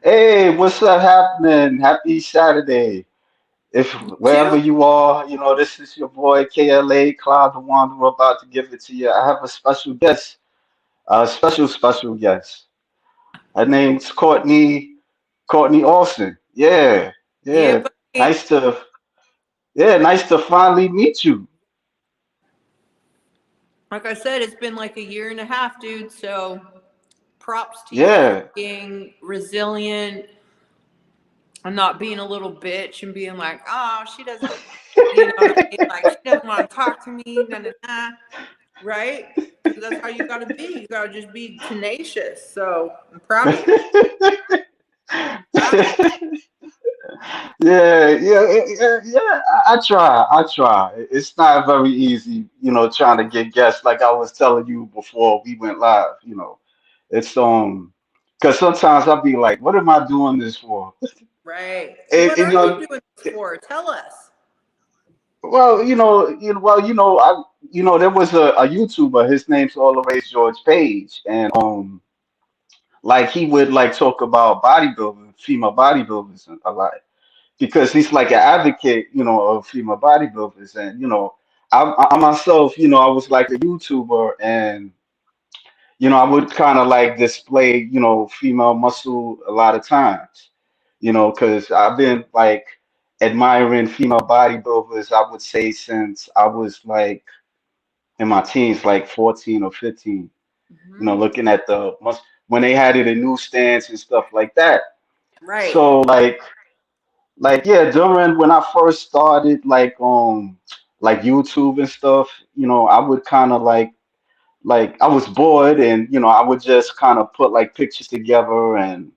Hey, what's up happening? Happy Saturday. If Two? wherever you are, this is your boy KLA, Cloud the Wanderer, about to give it to you. I have a special guest, a special guest. Her name's Kortney Olson. Yeah, Yeah, yeah. buddy. Nice to, nice to finally meet you. Like I said, it's been like a year and a half, dude. So props to you for Yeah. being resilient and not being a little bitch and being like, oh, she doesn't, you know what I mean? Like, she doesn't want to talk to me, nah, nah, nah. Right? Because that's how you got to be. You got to just be tenacious. So I'm proud of you. Proud of you. Yeah. I try. I try. It's not very easy, trying to get guests. Like I was telling you before we went live. It's because sometimes I'll be like, "What am I doing this for?" Right. And And, what you are you know, doing this for? Tell us. there was a YouTuber. His name's always George Page, and like he would like talk about bodybuilding, female bodybuilders, a lot because he's like an advocate, of female bodybuilders. And, I myself, I was like a YouTuber and, I would kind of like display, female muscle a lot of times, because I've been like admiring female bodybuilders, I would say, since I was like in my teens, like 14 or 15, Hmm. looking at when they had it in newsstands and stuff like that. Right. So like yeah, during when I first started like YouTube and stuff, I would kind of like I was bored and I would just kind of put like pictures together and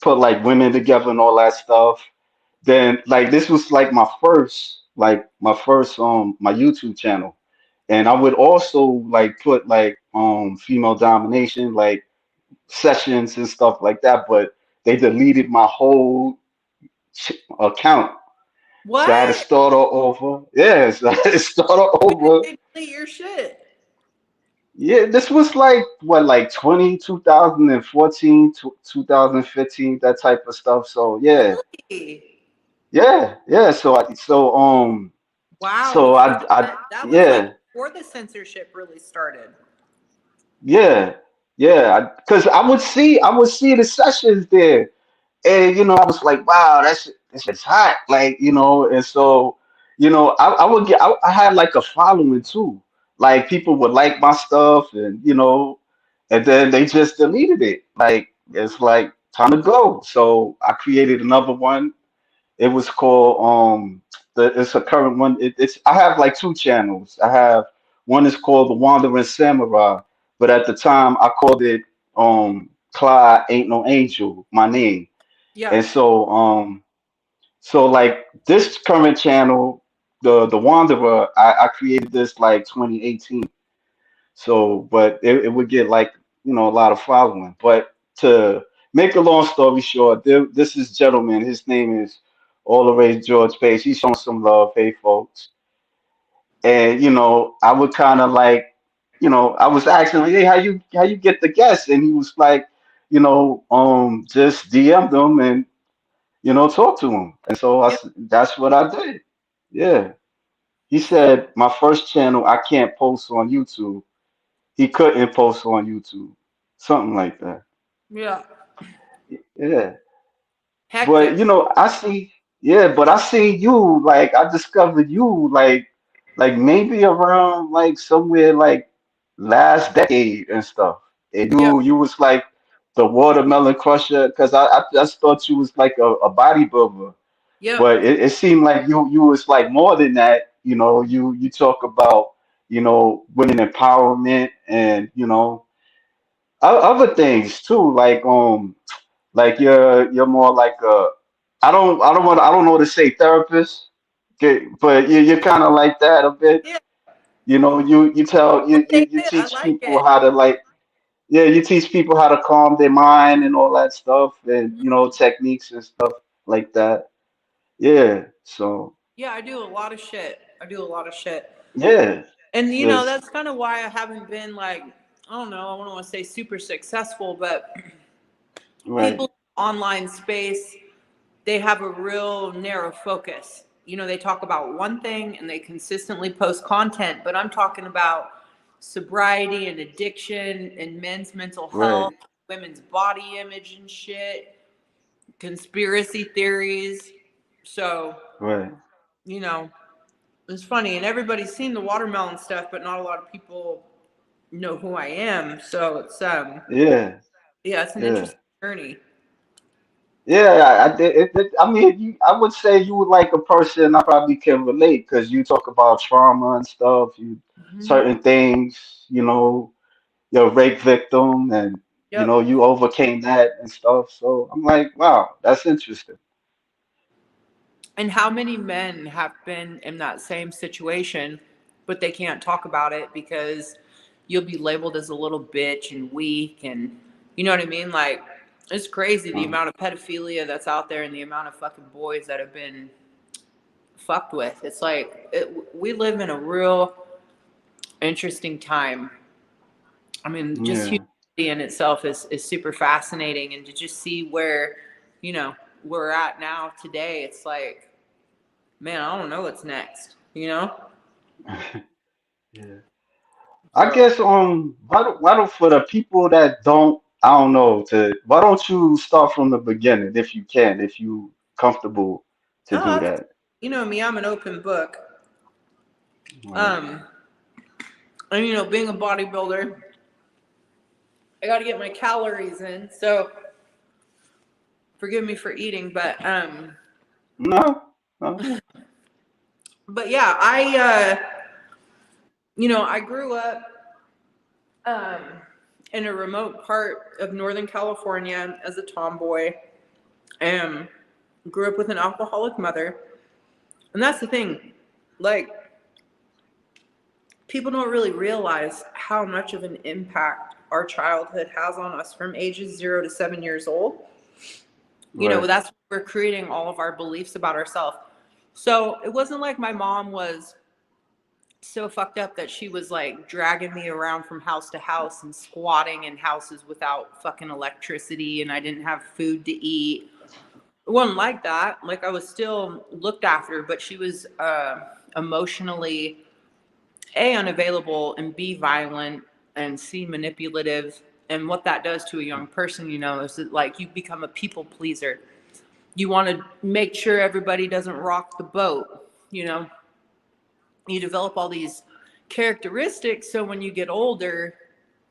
put like women together and all that stuff. Then like this was like my first my YouTube channel. And I would also like put like female domination like sessions and stuff like that, but they deleted my whole account. So I had to What? start all over. Yes, I had to start all When did over. they delete your shit? Yeah, this was like what, like 2014 to 2015, that type of stuff. So yeah, Really? yeah. Wow, So before I that was like yeah, before the censorship really started. yeah, because I would see the sessions there, and I was like, wow, that's just hot, like and so I would get I had like a following too, like people would like my stuff, and and then they just deleted it, like it's like time to go. So I created another one. It was called it's a current one. It's I have like two channels. I have one is called the Wandering Samurai, but at the time I called it Clyde Ain't No Angel, my name. Yeah. And so like this current channel, the Wanderer, I created this like 2018. So, but it would get like a lot of following. But to make a long story short, this is gentleman. His name is all the way George Page. He's showing some love, hey folks. And I would kind of like, I was asking, like, hey, how you get the guests? And he was like, just DM them and talk to him. And so Yep. that's what I did. Yeah. He said my first channel I can't post on YouTube. He couldn't post on YouTube. Something like that. Yeah. Yeah. But Hectic. but I see you, like I discovered you like maybe around like somewhere like last decade and stuff. And Yep. you was like the watermelon crusher because I just thought you was like a bodybuilder. Yep. But it seemed like you was like more than that. You talk about women empowerment and other things too. Like you're more like a I don't know what to say therapist, okay, but you're kind of like that a bit. Yeah. You tell We'll take you it. I teach like people it. how to like you teach people how to calm their mind and all that stuff and Mhm. techniques and stuff like that. Yeah. So Yeah, I do a lot of shit. I do a lot of shit. yeah. And Yes. that's kind of why I haven't been like, I don't know, I don't want to say super successful, but Right. people online space, they have a real narrow focus. You know, they talk about one thing and they consistently post content, but I'm talking about sobriety and addiction and men's mental Right. health, women's body image and shit, conspiracy theories. So, Right. you know, it's funny, and everybody's seen the watermelon stuff, but not a lot of people know who I am. So it's Yeah. yeah, it's an Yeah. interesting journey. Yeah, I mean, I would say you would like a person I probably can relate because you talk about trauma and stuff, you Hmm. certain things, you're a rape victim and Yep. you overcame that and stuff. So I'm like, wow, that's interesting. And how many men have been in that same situation, but they can't talk about it because you'll be labeled as a little bitch and weak, and you know what I mean? Like, it's crazy the Uh, amount of pedophilia that's out there and the amount of fucking boys that have been fucked with. It's like we live in a real interesting time. I mean, just humanity yeah. in itself is super fascinating, and to just see where, you know, we're at now today, it's like, man, I don't know what's next, you know? Yeah. I So, guess why don't for the people that don't I don't know why don't you start from the beginning if you can, if you comfortable to oh, do I can, that. you know me, I'm an open book. Right. Um, and you know, being a bodybuilder, I got to get my calories in. So, forgive me for eating, No, no. but yeah, you know, I grew up um, in a remote part of Northern California as a tomboy, and grew up with an alcoholic mother. And that's the thing, like, people don't really realize how much of an impact our childhood has on us from ages 0 to 7 years old. You know, Right. that's where we're creating all of our beliefs about ourselves. So it wasn't like my mom was so fucked up that she was like dragging me around from house to house and squatting in houses without fucking electricity, and I didn't have food to eat. It wasn't like that. Like, I was still looked after, but she was emotionally A, unavailable, and B, violent, and C, manipulative. And what that does to a young person, you know, is that, like, you become a people pleaser. You want to make sure everybody doesn't rock the boat, you know. You develop all these characteristics so when you get older,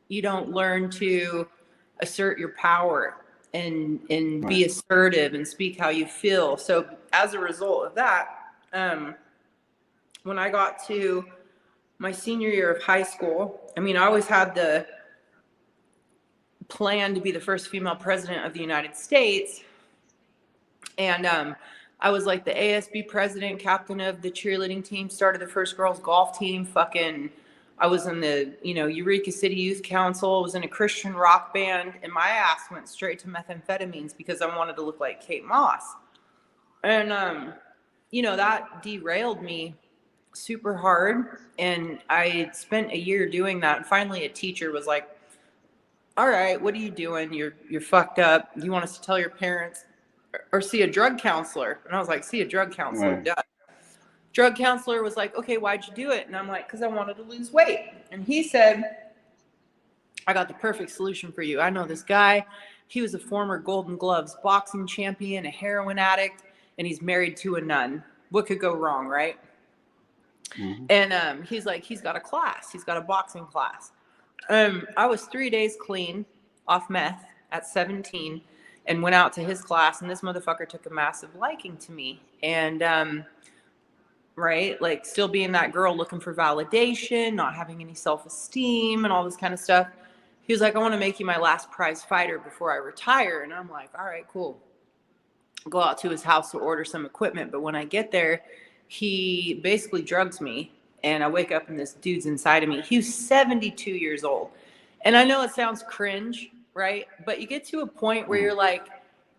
you don't learn to assert your power and Right. be assertive and speak how you feel. So as a result of that, when I got to my senior year of high school, I mean, I always had the plan to be the first female president of the United States. And I was like the ASB president, captain of the cheerleading team, started the first girls golf team. Fucking, I was in the, you know, Eureka City Youth Council. I was in a Christian rock band, and my ass went straight to methamphetamines because I wanted to look like Kate Moss. And you know, that derailed me super hard. And I spent a year doing that. And finally, a teacher was like, "All right, what are you doing? You're fucked up. Do you want us to tell your parents or see a drug counselor?" And I was like, "See a drug counselor, Right. duh." Drug counselor was like, "Okay, why'd you do it?" And I'm like, "Because I wanted to lose weight." And he said, "I got the perfect solution for you. I know this guy. He was a former Golden Gloves boxing champion, a heroin addict, and he's married to a nun. What could go wrong, right?" Hmm. And he's like, he's got a class. He's got a boxing class. I was 3 days clean off meth at 17 and went out to his class, and this motherfucker took a massive liking to me. And right, like, still being that girl looking for validation, not having any self-esteem and all this kind of stuff. He was like, "I want to make you my last prize fighter before I retire." And I'm like, "All right, cool." Go out to his house to order some equipment, but when I get there, he basically drugs me, and I wake up and this dude's inside of me. He was 72 years old. And I know it sounds cringe, right? But you get to a point where you're like,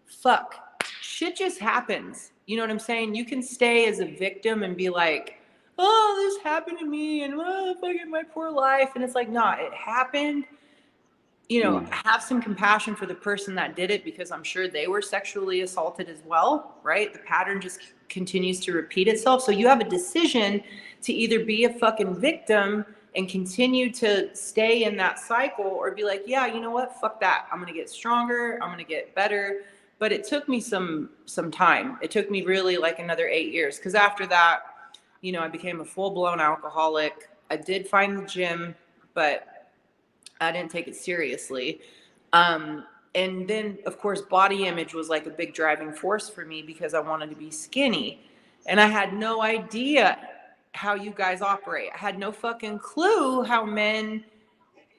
fuck, shit just happens. You know what I'm saying? You can stay as a victim and be like, "Oh, this happened to me," and "Oh, fucking my poor life." And it's like, nah, it happened. you know, Mm. have some compassion for the person that did it, because I'm sure they were sexually assaulted as well, right? The pattern just continues to repeat itself. So you have a decision to either be a fucking victim and continue to stay in that cycle, or be like, yeah, you know what? Fuck that. I'm going to get stronger. I'm going to get better. But it took me some time. It took me really like another 8 years, because after that, you know, I became a full-blown alcoholic. I did find the gym, but I didn't take it seriously. And then, of course, body image was like a big driving force for me, because I wanted to be skinny. And I had no idea how you guys operate. I had no fucking clue how men,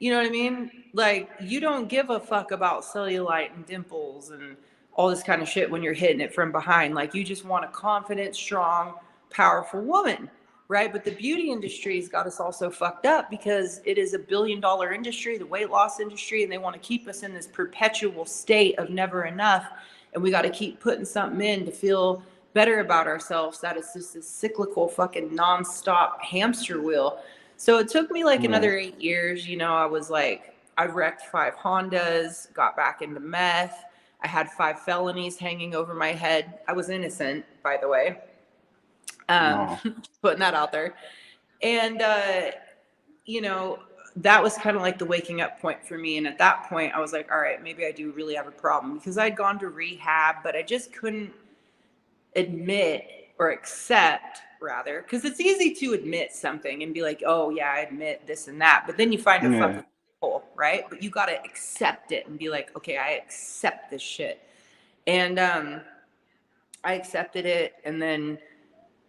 you know what I mean? Like, you don't give a fuck about cellulite and dimples and all this kind of shit when you're hitting it from behind. Like, you just want a confident, strong, powerful woman, right? But the beauty industry's got us all so fucked up, because it is a billion-dollar industry, the weight loss industry, and they want to keep us in this perpetual state of never enough. And we got to keep putting something in to feel better about ourselves. That is just this cyclical fucking nonstop hamster wheel. So it took me like Yeah. another 8 years. You know, I was like, I wrecked 5 Hondas, got back into meth. I had 5 felonies hanging over my head. I was innocent, by the way. No. Putting that out there. And, you know, that was kind of like the waking up point for me. And at that point, I was like, all right, maybe I do really have a problem, because I'd gone to rehab, but I just couldn't admit, or accept rather, because it's easy to admit something and be like, oh yeah, I admit this and that, but then you find a Yeah. fucking hole, right? But you got to accept it and be like, okay, I accept this shit. And I accepted it, and then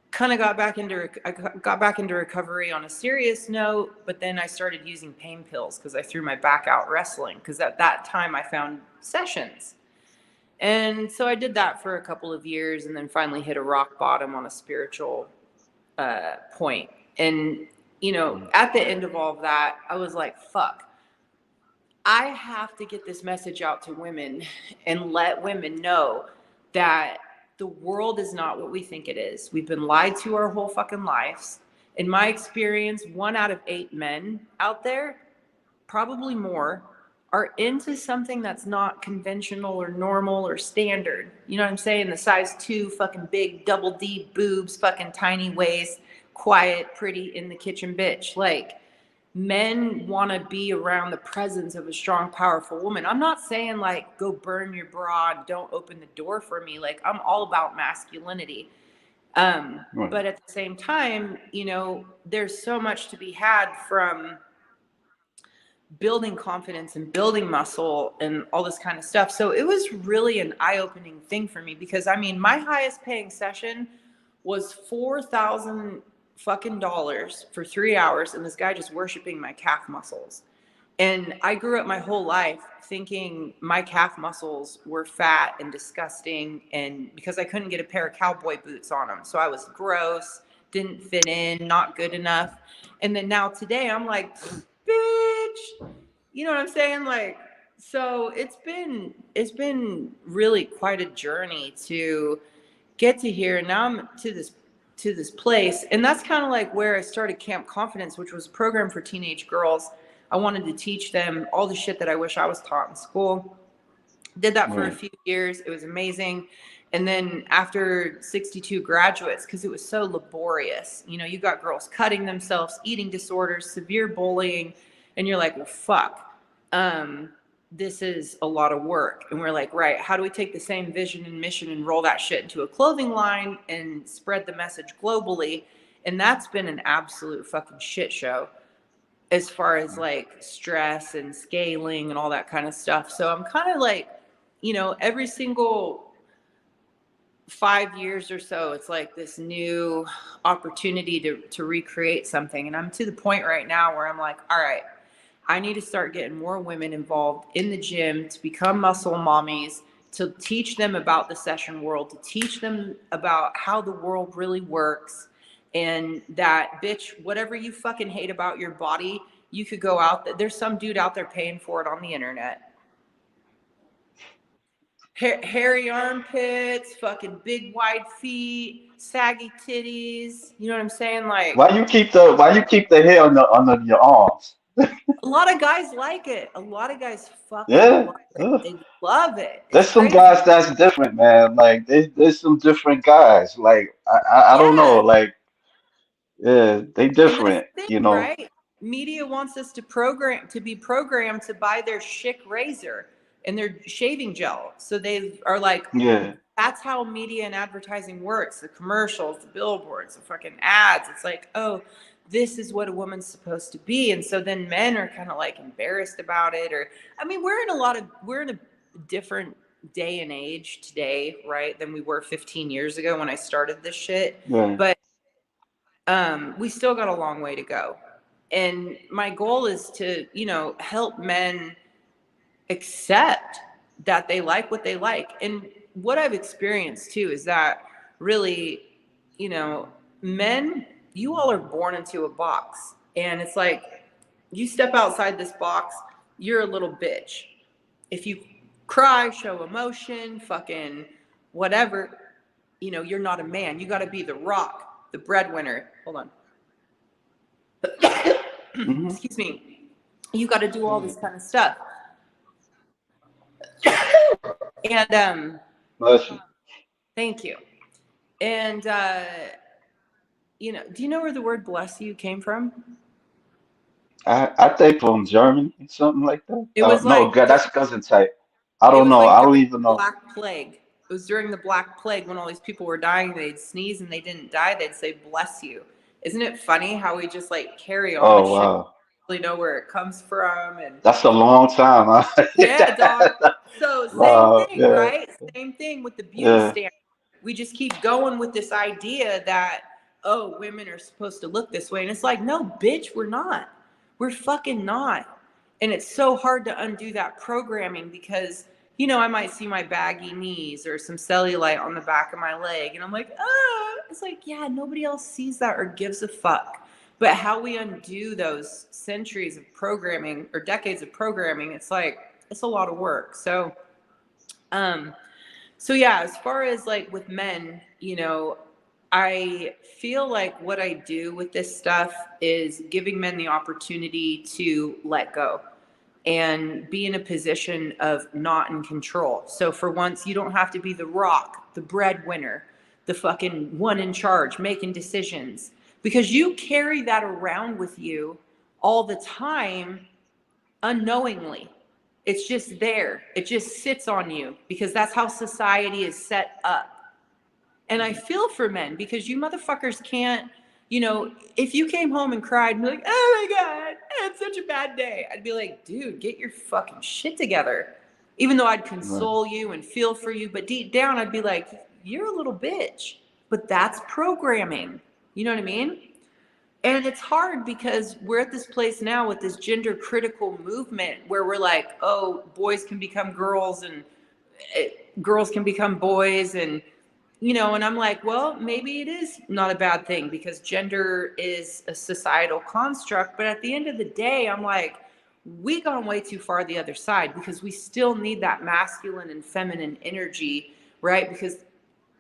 kind of got back into recovery on a serious note. But then I started using pain pills, because I threw my back out wrestling, because at that time I found sessions. And so I did that for a couple of years, and then finally hit a rock bottom on a spiritual point. And, you know, Mm. at the end of all of that, I was like, fuck, I have to get this message out to women and let women know that the world is not what we think it is. We've been lied to our whole fucking lives. In my experience, 1 out of 8 men out there, probably more, are into something that's not conventional or normal or standard. You know what I'm saying? The size 2 fucking big double D boobs, fucking tiny waist, quiet, pretty in the kitchen bitch. Like, men want to be around the presence of a strong, powerful woman. I'm not saying like go burn your bra and don't open the door for me. Like, I'm all about masculinity. Right. But at the same time, you know, there's so much to be had from building confidence and building muscle and all this kind of stuff. So it was really an eye-opening thing for me, because I mean, my highest paying session was 4,000 fucking dollars for 3 hours, and this guy just worshiping my calf muscles. And I grew up my whole life thinking my calf muscles were fat and disgusting, and because I couldn't get a pair of cowboy boots on them. So I was gross, didn't fit in, not good enough. And then now today I'm like, bitch, you know what I'm saying? Like, so it's been really quite a journey to get to here. And now I'm to this place. And that's kind of like where I started Camp Confidence, which was a program for teenage girls. I wanted to teach them all the shit that I wish I was taught in school. Did that for a Right. few years. It was amazing. And then after 62 graduates, because it was so laborious, you know, you got girls cutting themselves, eating disorders, severe bullying, and you're like, well, fuck. This is a lot of work. And we're like, right, how do we take the same vision and mission and roll that shit into a clothing line and spread the message globally? And that's been an absolute fucking shit show, as far as like stress and scaling and all that kind of stuff. So I'm kind of like, you know, every single 5 years or so, it's like this new opportunity to recreate something. And I'm to the point right now where I'm like, all right, I need to start getting more women involved in the gym to become muscle mommies, to teach them about the session world, to teach them about how the world really works. And that, bitch, whatever you fucking hate about your body, you could go out there. There's some dude out there paying for it on the internet. Hairy armpits, fucking big wide feet, saggy titties. You know what I'm saying? Like, Why you keep the hair on the under your arms? A lot of guys like it. A lot of guys fucking Yeah. love it. They love it. It's There's some crazy. guys that's different, man. Like there's some different guys. Like I don't know. Yeah. Like yeah, they And that's different. the thing, You know. right? Media wants us to be programmed to buy their Schick razor and their shaving gel. So they are like, Yeah. that's how media and advertising works. The commercials, the billboards, the fucking ads. It's like, oh, this is what a woman's supposed to be. And so then men are kind of like embarrassed about it. Or, I mean, we're in a different day and age today, right, than we were 15 years ago when I started this shit. Right. But we still got a long way to go. And my goal is to, help men accept that they like what they like. And what I've experienced too is that really, you know, men, you all are born into a box. And it's like, you step outside this box, you're a little bitch. If you cry, show emotion, fucking whatever, you're not a man. You got to be the rock, the breadwinner. Hold on. Hmm. Excuse me. You got to do all Yeah. this kind of stuff. And Bless you. thank you. And do you know where the word bless you came from? I think from Germany, something like that. It was No, like God, that's cousin type. I it don't was know. like I don't during even the know. Black Plague. It was during the Black Plague when all these people were dying. They'd sneeze and they didn't die. They'd say "bless you." Isn't it funny how we just like carry all this Oh shit? wow, We really know where it comes from, and that's a long time. Huh? yeah, dog. So same Wow. thing, Yeah. right? Same thing with the beauty Yeah. standard. We just keep going with this idea that, oh, women are supposed to look this way. And it's like, no, bitch, we're not. We're fucking not. And it's so hard to undo that programming because, I might see my baggy knees or some cellulite on the back of my leg. And I'm like, ah, it's like, yeah, nobody else sees that or gives a fuck. But how we undo those centuries of programming or decades of programming, it's like, it's a lot of work. Um, so yeah, as far as like with men, I feel like what I do with this stuff is giving men the opportunity to let go and be in a position of not in control. So for once, you don't have to be the rock, the breadwinner, the fucking one in charge, making decisions, because you carry that around with you all the time unknowingly. It's just there. It just sits on you because that's how society is set up. And I feel for men because you motherfuckers can't, if you came home and cried and be like, oh my God, I had such a bad day, I'd be like, dude, get your fucking shit together. Even though I'd Right. console you and feel for you, but deep down, I'd be like, you're a little bitch. But that's programming. You know what I mean? And it's hard because we're at this place now with this gender critical movement where we're like, oh, boys can become girls and girls can become boys. And I'm like, well, maybe it is not a bad thing because gender is a societal construct. But at the end of the day, I'm like, we gone way too far the other side because we still need that masculine and feminine energy, right? Because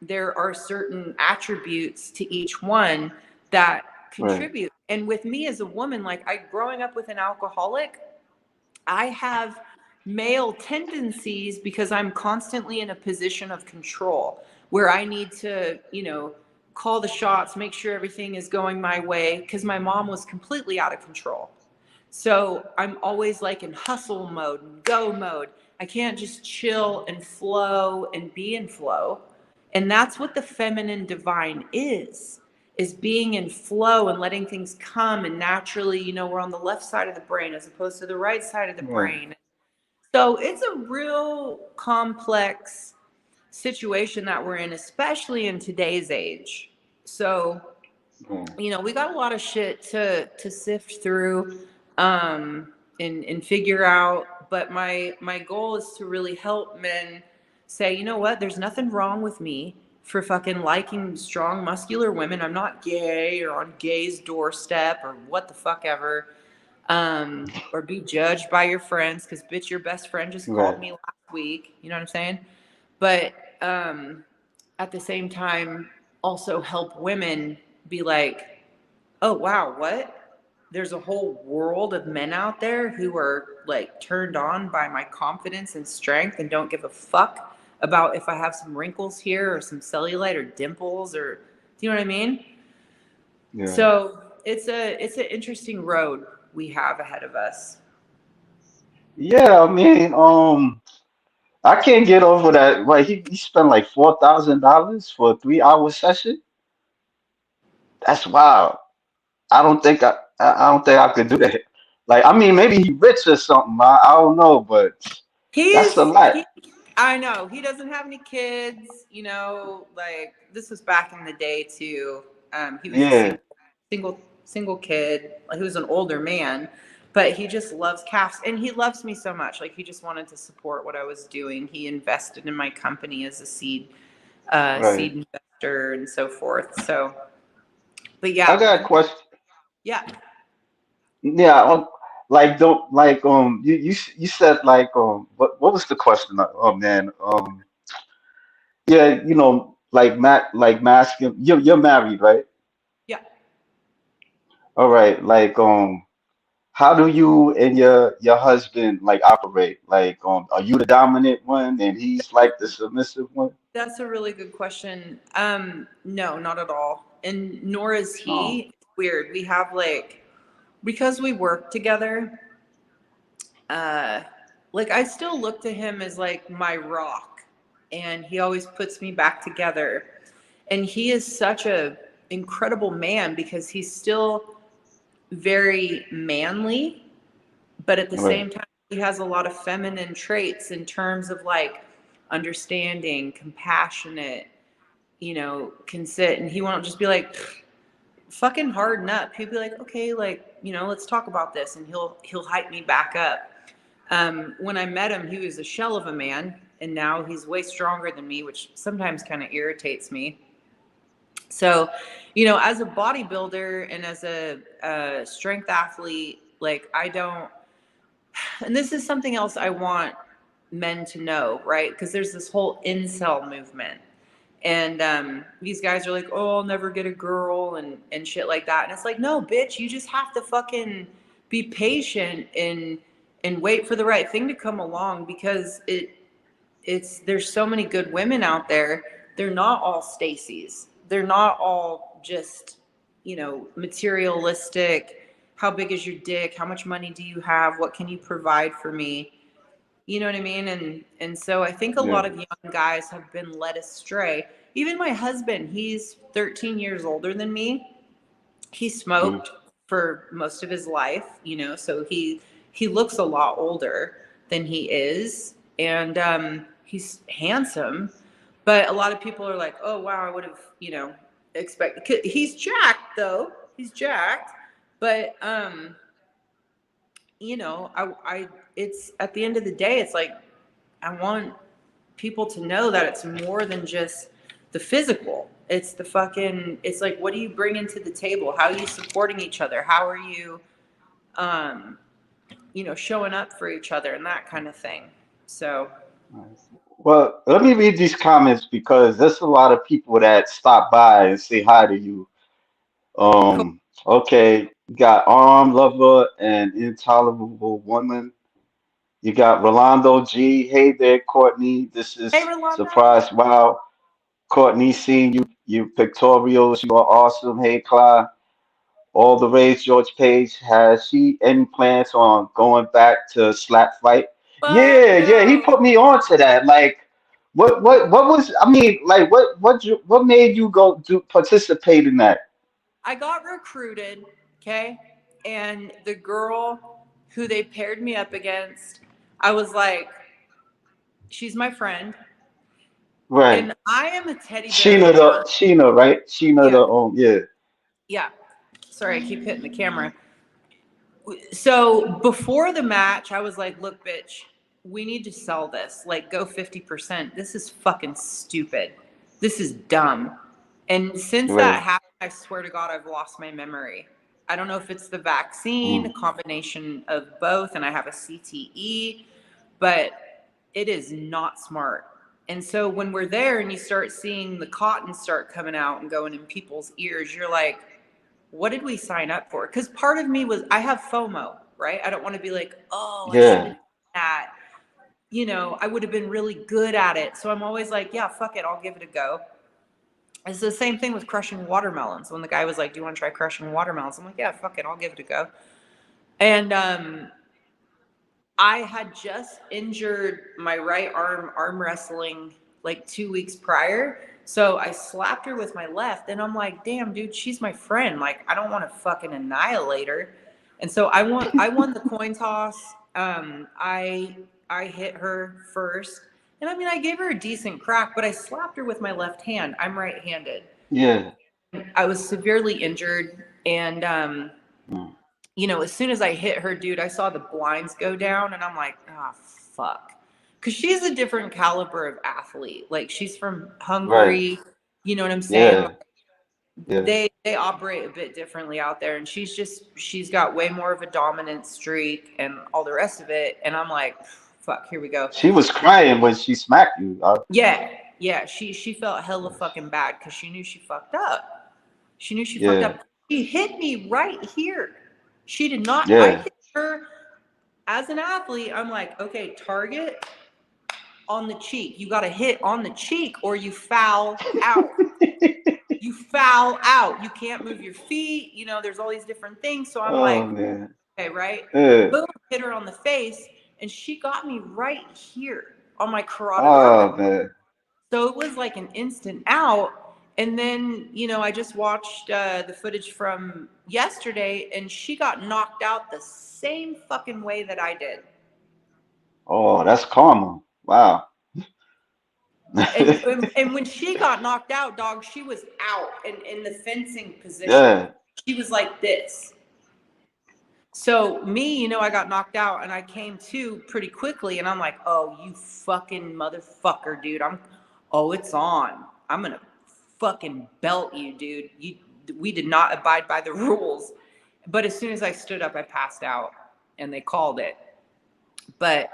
there are certain attributes to each one that Right. contribute. And with me as a woman, like growing up with an alcoholic, I have male tendencies because I'm constantly in a position of control where I need to, call the shots, make sure everything is going my way because my mom was completely out of control. So I'm always like in hustle mode and go mode. I can't just chill and flow and be in flow. And that's what the feminine divine is being in flow and letting things come. And naturally, we're on the left side of the brain as opposed to the right side of the Right. brain. So it's a real complex situation that we're in, especially in today's age. So Right. we got a lot of shit to sift through and figure out, but my goal is to really help men say, you know what, there's nothing wrong with me for fucking liking strong muscular women. I'm not gay or on gay's doorstep or what the fuck ever. Or be judged by your friends because bitch, your best friend just called Right. me last week, you know what I'm saying? But at the same time also help women be like, oh wow, what? there's a whole world of men out there who are like turned on by my confidence and strength and don't give a fuck about if I have some wrinkles here or some cellulite or dimples, or do you know what I mean? Yeah. So it's an interesting road we have ahead of us. Yeah, I mean, I can't get over that. Like he spent like $4,000 for a 3 hour session. That's wild. I don't think I could do that. Like, I mean, maybe he rich or something. I don't know, but that's a lot. He I know he doesn't have any kids, you know, like this was back in the day too. He was a Yeah, single kid. He was an older man, but he just loves calves and he loves me so much. Like he just wanted to support what I was doing. He invested in my company as a right. seed investor and so forth. So, but I yeah, got a question. yeah. Yeah, like don't like you said like what was the question? Oh man, yeah, like masculine. You're married, right? Yeah. All right, like how do you and your husband like operate? Like are you the dominant one and he's like the submissive one? That's a really good question. No, not at all. And nor is Oh, he. It's weird. We have like, because we work together, uh, like I still look to him as like my rock, and he always puts me back together. And he is such a incredible man because he's still very manly, but at the right. same time he has a lot of feminine traits in terms of like understanding, compassionate, you know, can sit and he won't just be like fucking harden up. He'll be like, okay, like, you know, let's talk about this, and he'll hype me back up. When I met him, he was a shell of a man, and now he's way stronger than me, which sometimes kind of irritates me. So, you know, as a bodybuilder and as a strength athlete, like I don't, and this is something else I want men to know, right? Because there's this whole incel movement. And these guys are like, oh, I'll never get a girl and shit like that. And it's like, no, bitch, you just have to fucking be patient and wait for the right thing to come along because it's there's so many good women out there. They're not all Stacy's. They're not all just, you know, materialistic. How big is your dick? How much money do you have? What can you provide for me? You know what I mean? And so I think a Yeah. lot of young guys have been led astray. Even my husband, he's 13 years older than me. He Mm, smoked for most of his life, you know, so he looks a lot older than he is, and he's handsome. But a lot of people are like, "Oh wow, I would have, you know, expected." He's jacked though. He's jacked, but you know, it's at the end of the day, it's like I want people to know that it's more than just the physical. It's the fucking, it's like, what do you bring into the table? How are you supporting each other? How are you, um, you know, showing up for each other and that kind of thing. So, nice. Well, let me read these comments because there's a lot of people that stop by and say hi to you. cool. Okay, you got Arm Lover and Intolerable Woman. You got Rolando G. Hey there, Courtney. This Hey, is Rolando. surprise. Wow, Courtney, seeing you pictorials. You are awesome. Hey, Clyde. All the rage. George Page. Has she any plans on going back to slap fight? Fuck Yeah, yeah. He no. put me on to that. Like, what was? I mean, like, what made you go do participate in that? I got recruited, okay? And the girl who they paired me up against, I was like, she's my friend. Right. And I am a teddy bear of a person. Sheena, right? Sheena Yeah, the yeah. yeah. Sorry, I keep hitting the camera. So before the match, I was like, look, bitch, we need to sell this. Like, go 50%. This is fucking stupid. This is dumb. And since that Right. happened, I swear to God, I've lost my memory. I don't know if it's the vaccine, a Mm. combination of both, and I have a CTE, but it is not smart. And so when we're there and you start seeing the cotton start coming out and going in people's ears, you're like, what did we sign up for? Because part of me was, I have FOMO, right? I don't want to be like, oh, I should have Yeah. done that. You know, I would have been really good at it. So I'm always like, yeah, fuck it, I'll give it a go. It's the same thing with crushing watermelons. When the guy was like, do you want to try crushing watermelons? I'm like, yeah, fuck it, I'll give it a go. And I had just injured my right arm wrestling like 2 weeks prior. So I slapped her with my left, and I'm like, damn, dude, she's my friend. Like, I don't want to fucking annihilate her. And so I won the coin toss. I hit her first. And I mean, I gave her a decent crack, but I slapped her with my left hand. I'm right-handed. Yeah. I was severely injured, and Mm. you know, as soon as I hit her, dude, I saw the blinds go down, and I'm like, ah, fuck. Because she's a different caliber of athlete. Like, she's from Right. Hungary. You know what I'm saying? Yeah. Like, Yeah. they operate a bit differently out there. And she's got way more of a dominant streak and all the rest of it. And I'm like, fuck, here we go. She was crying when she smacked you. Yeah. Yeah. She felt hella fucking bad because she knew she fucked up. She knew she fucked Yeah. up. She hit me right here. She did not. I Yeah. hit her as an athlete. I'm like, okay, target on the cheek. You got to hit on the cheek or you foul out. You foul out. You can't move your feet. You know, there's all these different things. So I'm Oh like, man. okay, right? Yeah. Boom, hit her on the face. And she got me right here on my carotid artery. Oh man. So it was like an instant out. And then, you know, I just watched the footage from yesterday, and she got knocked out the same fucking way that I did. Oh, that's karma. Wow. And when she got knocked out, dog, she was out in the fencing position. Yeah. She was like this. So me, you know, I got knocked out and I came to pretty quickly, and I'm like, oh, you fucking motherfucker, dude. Oh, it's on. I'm gonna fucking belt you, dude. We did not abide by the rules. But as soon as I stood up, I passed out and they called it. But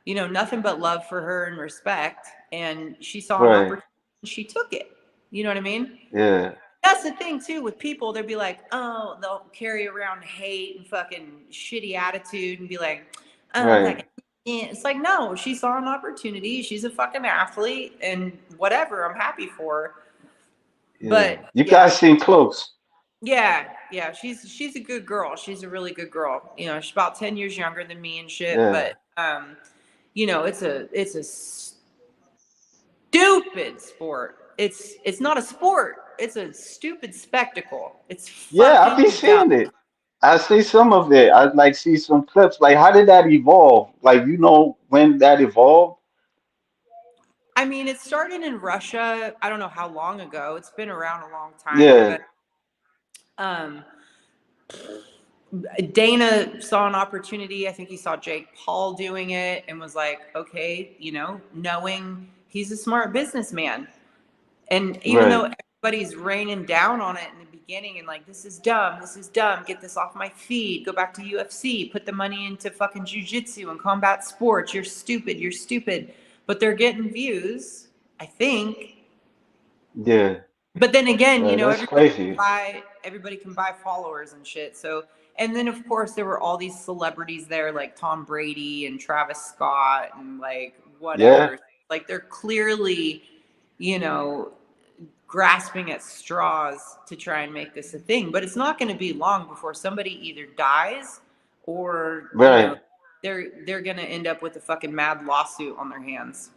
you know, nothing but love for her and respect. And she saw an Right. opportunity and she took it. You know what I mean? Yeah. That's the thing too with people. They'll be like, oh, they'll carry around hate and fucking shitty attitude and be like, oh, Right. fucking. It's like, no, she saw an opportunity. She's a fucking athlete and whatever. I'm happy for her. Yeah. But You yeah, guys seem close. yeah, she's a good girl. She's a really good girl. You know, she's about 10 years younger than me and shit. Yeah. But you know, it's a stupid sport. It's not a sport. It's a stupid spectacle. It's Yeah, I fucking be dumb. seeing it. I see some of it. I like see some clips. Like, how did that evolve? Like, you know when that evolved? I mean, it started in Russia. I don't know how long ago. It's been around a long time, Yeah. but um, Dana saw an opportunity. I think he saw Jake Paul doing it and was like, okay, you know, knowing he's a smart businessman. And even Right. though everybody's raining down on it in the beginning and like, this is dumb, get this off my feed, go back to UFC, put the money into fucking jujitsu and combat sports, you're stupid, you're stupid. But they're getting views, I think. Yeah. But then again, you know, That's crazy. everybody can buy followers and shit. So, and then of course there were all these celebrities there like Tom Brady and Travis Scott and like Yeah. whatever. Like they're clearly, you know, grasping at straws to try and make this a thing. But it's not going to be long before somebody either dies or, you know, Right. they're going to end up with a fucking mad lawsuit on their hands.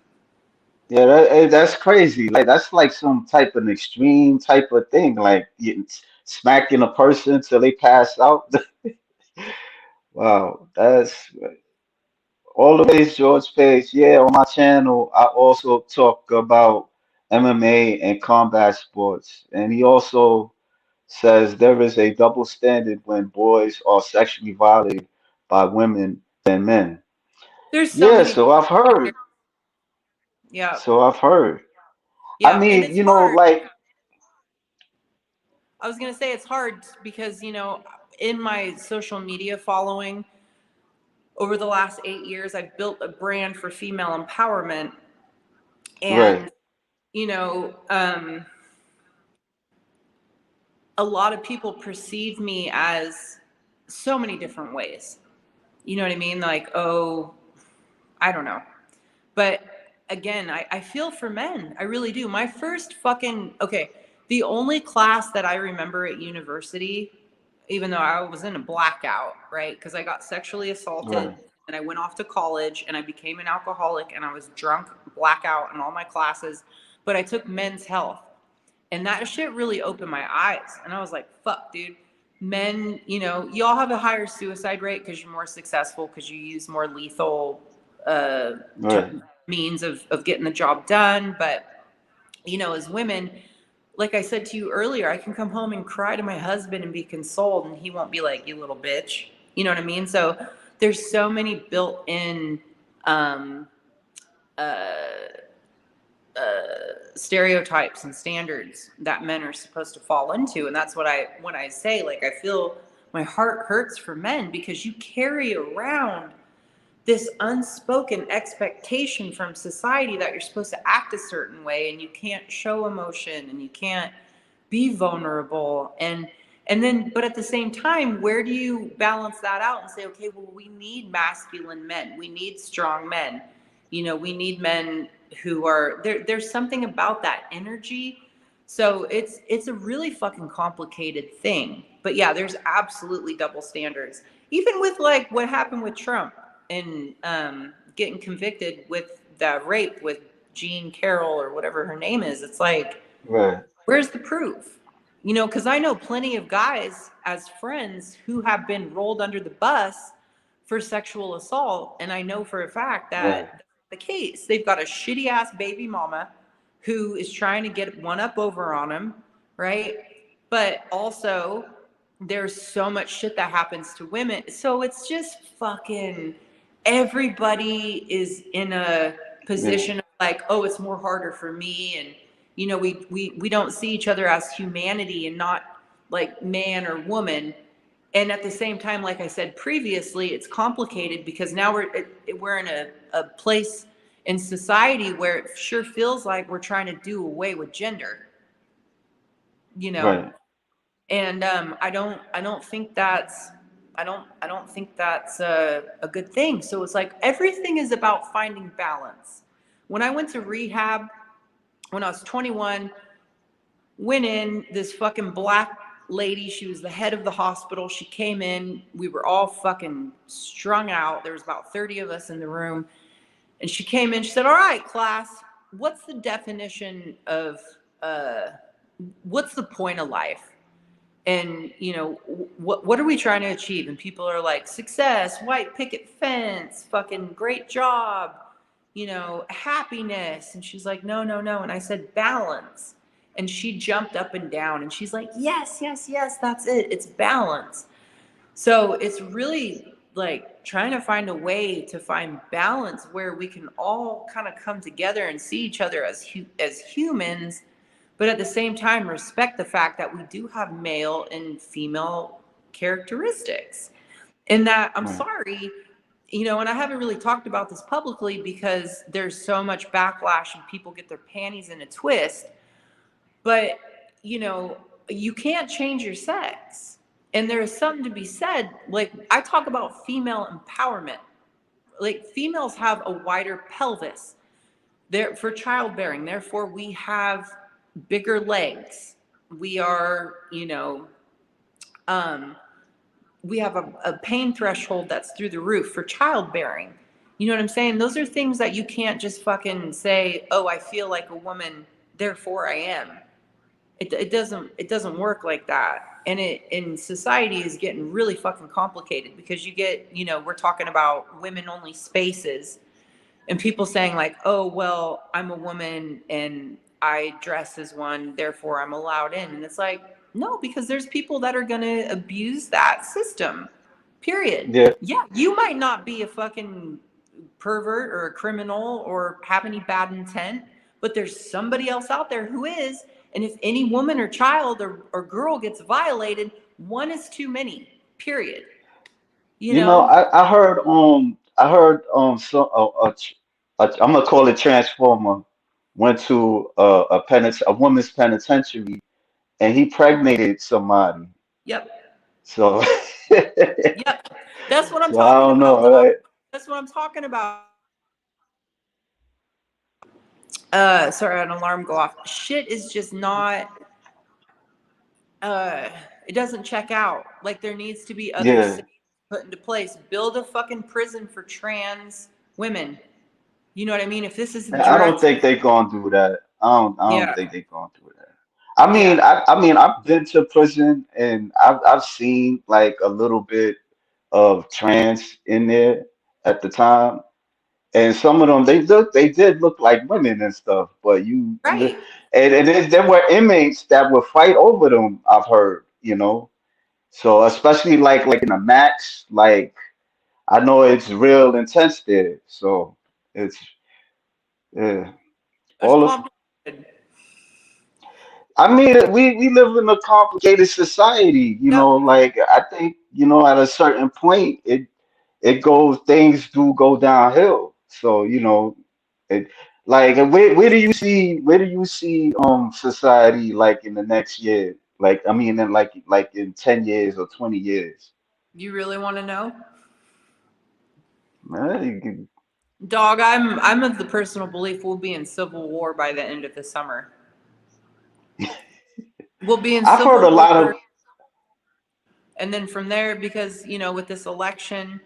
Yeah, that's crazy. Like that's like some type of extreme type of thing. Like you smacking a person till they pass out. Wow, that's all the ways George Page. Yeah, on my channel, I also talk about MMA and combat sports, and he also says there is a double standard when boys are sexually violated by women than men. There's so Yeah, many. so I've heard. Yeah. So I've heard. I Yeah. And mean, it's you know, hard. like, I was going to say it's hard because, you know, in my social media following over the last 8 years, I've built a brand for female empowerment. right, And, you know, a lot of people perceive me as so many different ways. You know what I mean? Like, oh, I don't know. But again, I feel for men. I really do. My first fucking, okay, the only class that I remember at university, even though I was in a blackout, right? Because I got sexually assaulted Right. and I went off to college and I became an alcoholic and I was drunk, blackout in all my classes. But I took men's health. And that shit really opened my eyes. And I was like, fuck, dude. Men, y'all have a higher suicide rate because you're more successful, because you use more lethal uh, Right. means of getting the job done. But, as women, like I said to you earlier, I can come home and cry to my husband and be consoled, and he won't be like, you little bitch. You know what I mean? So there's so many built in um, uh, stereotypes and standards that men are supposed to fall into. And that's what when I say, like, I feel my heart hurts for men, because you carry around this unspoken expectation from society that you're supposed to act a certain way, and you can't show emotion and you can't be vulnerable. And then, but at the same time, where do you balance that out and say, okay, well, we need masculine men, we need strong men, we need men who are there. There's something about that energy. So it's a really fucking complicated thing. But yeah, there's absolutely double standards, even with like what happened with Trump and getting convicted with that rape with Jean Carroll or whatever her name is. It's like, Right. where's the proof? Because I know plenty of guys as friends who have been rolled under the bus for sexual assault. And I know for a fact Right. that that's the case. They've got a shitty ass baby mama who is trying to get one up over on them, right? But also, there's so much shit that happens to women. So it's just fucking, everybody is in a Yeah. position of like, oh, it's more harder for me. And we don't see each other as humanity and not like man or woman. And at the same time, like I said previously, it's complicated because now we're in a place in society where it sure feels like we're trying to do away with gender, you know. Right. And I don't think that's I don't think that's a good thing. So it's like everything is about finding balance. When I went to rehab when I was 21, went in, this fucking black lady, she was the head of the hospital. She came in, we were all fucking strung out. There was about 30 of us in the room. And she came in, she said, all right, class, what's the definition of uh what's the point of life? And what are we trying to achieve? And people are like, success, white picket fence, fucking great job, happiness. And she's like, no, no, no. And I said, balance. And she jumped up and down and she's like, yes, yes, yes, that's it, it's balance. So it's really like trying to find a way to find balance where we can all kind of come together and see each other as humans, but at the same time respect the fact that we do have male and female characteristics. And that, I'm Right. sorry, and I haven't really talked about this publicly because there's so much backlash and people get their panties in a twist, but you know you can't change your sex. And there is something to be said, like I talk about female empowerment. Like females have a wider pelvis there for childbearing, therefore we have bigger legs. We are, um we have a pain threshold that's through the roof for childbearing. You know what I'm saying? Those are things that you can't just fucking say, oh, I feel like a woman, therefore I am. It doesn't work like that. And it in society is getting really fucking complicated because you get, we're talking about women only spaces and people saying like, oh, well, I'm a woman and I dress as one, therefore I'm allowed in. And it's like, no, because there's people that are going to abuse that system, period. Yeah. Yeah, you might not be a fucking pervert or a criminal or have any bad intent, but there's somebody else out there who is. And if any woman or child or girl gets violated, one is too many, period. You You know, know? I heard so I'm gonna call it transformer went to a women's penitentiary and he pregnated somebody. Yep. So, Yep. That's what I'm so I talking don't about, know. dog. Like, That's what I'm talking about. Sorry, I had an alarm go off. Shit is just not uh it doesn't check out. Like there needs to be other yeah, systems put into place. Build a fucking prison for trans women. You know what I mean? If this is I don't direct, think they gonna do that. I don't yeah, think they gonna do that. I mean, yeah, I mean, I've been to prison and I've seen like a little bit of trans in there at the time, and some of them they did look like women and stuff. But right. and there were inmates that would fight over them. I've heard, so especially like in the max, like I know it's real intense there. So it's yeah. It's All of complicated. I mean, we live in a complicated society, Yep. like I think, at a certain point it goes things do go downhill. So, it like where do you see society like in the next year? Like I mean in like in 10 years or 20 years. You really want to know? Man, Dog, I'm of the personal belief we'll be in civil war by the end of the summer. We'll be in I've heard civil a lot war, of and then from there, because with this election,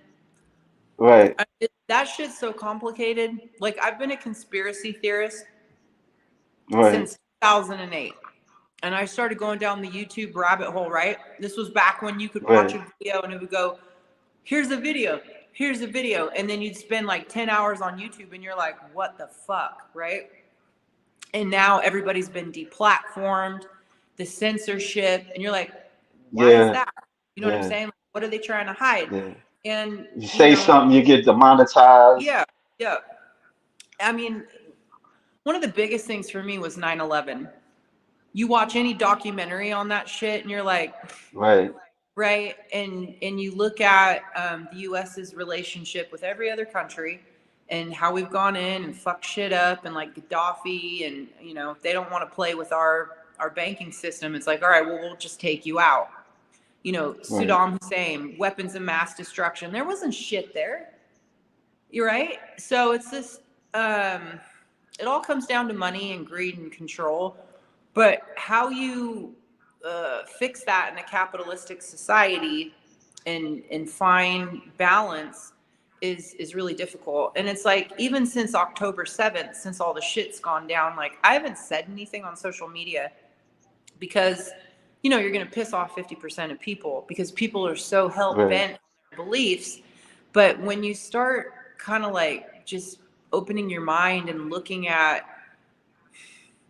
right, that shit's so complicated. Like I've been a conspiracy theorist right, since 2008. And I started going down the YouTube rabbit hole, right? This was back when you could watch right. a video and it would go, here's a video, here's a video. And then you'd spend like 10 hours on YouTube and you're like, what the fuck, right? And now everybody's been deplatformed, the censorship. And you're like, why is Yeah, that? You know what I'm yeah, saying? Like, what are they trying to hide? yeah. And, You say something, you get demonetized. yeah, yeah. I mean, one of the biggest things for me was 9/11. You watch any documentary on that shit and you're like, Right. right, and you look at the US's relationship with every other country and how we've gone in and fucked shit up, and like Gaddafi, and if they don't want to play with our banking system, it's like, all right, well, we'll just take you out. Right. Saddam Hussein, weapons of mass destruction, there wasn't shit there. You're right. So it's this it all comes down to money and greed and control. But how you fix that in a capitalistic society and find balance is really difficult. And it's like, even since October 7th, since all the shit's gone down, like I haven't said anything on social media because you're going to piss off 50% of people, because people are so hell Right. bent on their beliefs. But when you start kind of like just opening your mind and looking at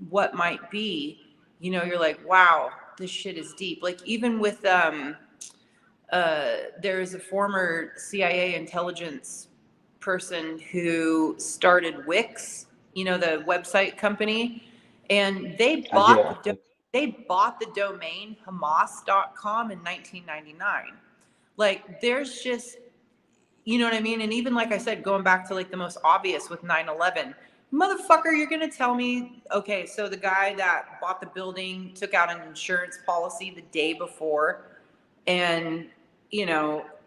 what might be, you're like, wow, this shit is deep. Like even with there is a former CIA intelligence person who started Wix, the website company, and Yeah. they bought the domain Hamas.com in 1999. Like there's just, you know what I mean? And even like I said, going back to like the most obvious with 9/11, motherfucker, you're going to tell me, okay, so the guy that bought the building took out an insurance policy the day before, and,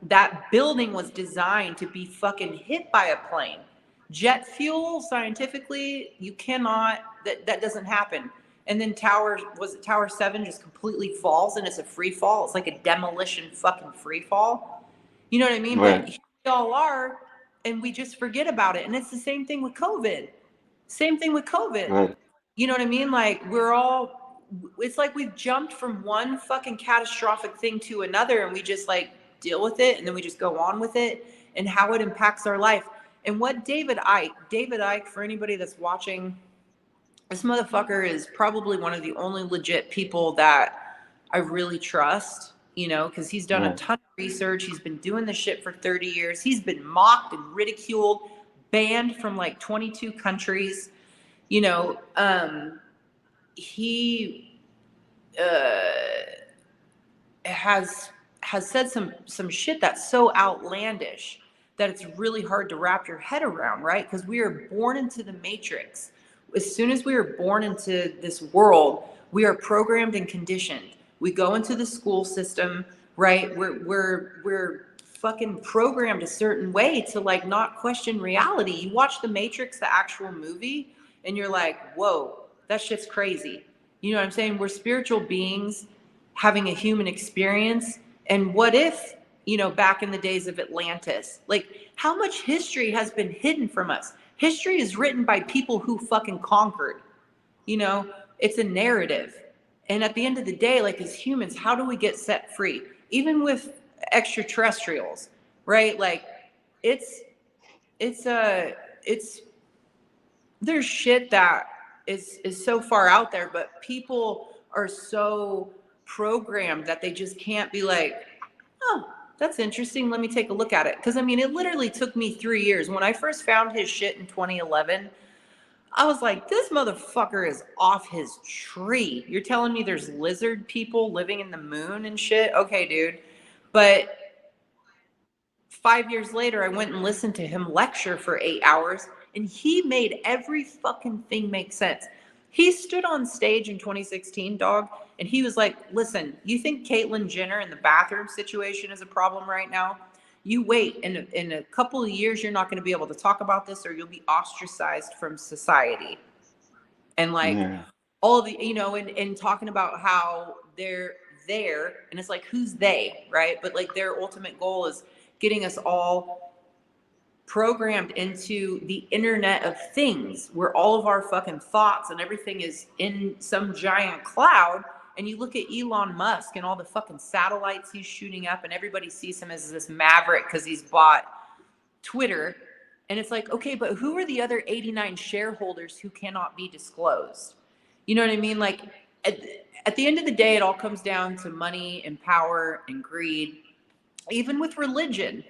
that building was designed to be fucking hit by a plane. Jet fuel, scientifically, you cannot, that doesn't happen. And then Tower 7 just completely falls and it's a free fall. It's like a demolition fucking free fall. You know what I mean? But Right. here we all are, and we just forget about it. And it's the same thing with COVID. Same thing with COVID. Right. You know what I mean? Like it's like we've jumped from one fucking catastrophic thing to another, and we just like deal with it, and then we just go on with it and how it impacts our life. And what David Icke, for anybody that's watching, this motherfucker is probably one of the only legit people that I really trust, because he's done a Right. ton of research. He's been doing this shit for 30 years. He's been mocked and ridiculed, banned from like 22 countries. He has said some shit that's so outlandish that it's really hard to wrap your head around, right? Because we are born into the matrix. As soon as we are born into this world, We are programmed and conditioned. We go into the school system, right? We're fucking programmed a certain way to like not question reality. You watch The Matrix, the actual movie, and you're like, whoa, that shit's crazy. You know what I'm saying? We're spiritual beings having a human experience. And what if, back in the days of Atlantis, like how much history has been hidden from us? History is written by people who fucking conquered, you know, it's a narrative. And at the end of the day, like as humans, how do we get set free? Even with extraterrestrials, right? Like it's, it's, uh, it's, there's shit that is so far out there, but people are so programmed that they just can't be like, oh, that's interesting. Let me take a look at it. Because I mean, it literally took me 3 years. When I first found his shit in 2011, I was like, this motherfucker is off his tree. You're telling me there's lizard people living in the moon and shit? Okay, dude. But 5 years later, I went and listened to him lecture for 8 hours, and he made every fucking thing make sense. He stood on stage in 2016, dog, and he was like, listen, you think Caitlyn Jenner in the bathroom situation is a problem right now? You wait, in a couple of years, you're not going to be able to talk about this, or you'll be ostracized from society. And like Yeah. all the, and talking about how they're there, and it's like, who's they, right? But like their ultimate goal is getting us all programmed into the internet of things, where all of our fucking thoughts and everything is in some giant cloud. And you look at Elon Musk and all the fucking satellites he's shooting up, and everybody sees him as this maverick because he's bought Twitter. And it's like, okay, but who are the other 89 shareholders who cannot be disclosed? You know what I mean? Like at the end of the day, it all comes down to money and power and greed. Even with religion,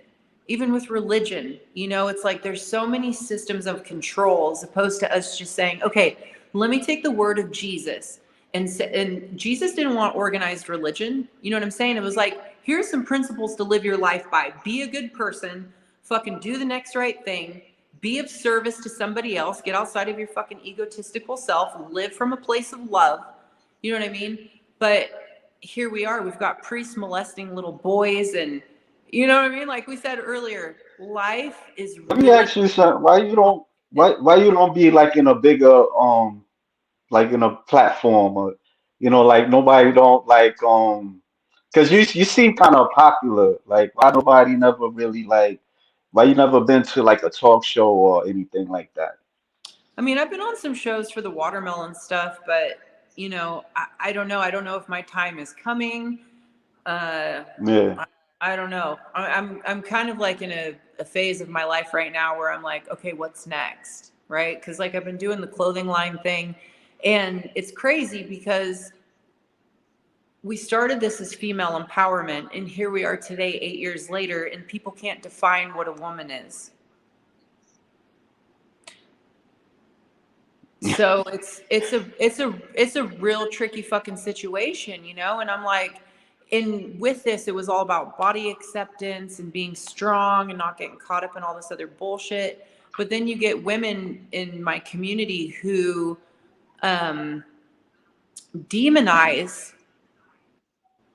it's like there's so many systems of control, as opposed to us just saying, okay, let me take the word of Jesus. And Jesus didn't want organized religion. You know what I'm saying? It was like, here's some principles to live your life by. Be a good person, fucking do the next right thing, be of service to somebody else, get outside of your fucking egotistical self, live from a place of love. You know what I mean? But here we are, we've got priests molesting little boys, and you know what I mean? Like we said earlier, life is Let me really ask you something. Why you don't haunted. why you don't be like in a bigger like in a platform, or like nobody don't like because you seem kind of popular. Like why nobody never really like why you never been to like a talk show or anything like that? I mean, I've been on some shows for the watermelon stuff, but I don't know. I don't know if my time is coming. Uh, Yeah. I don't know. I'm kind of like in a phase of my life right now where I'm like, okay, what's next, right? Because like I've been doing the clothing line thing, and it's crazy because we started this as female empowerment, and here we are today, 8 years later, and people can't define what a woman is. So it's a real tricky fucking situation, and I'm like, and with this, it was all about body acceptance and being strong and not getting caught up in all this other bullshit. But then you get women in my community who um, demonize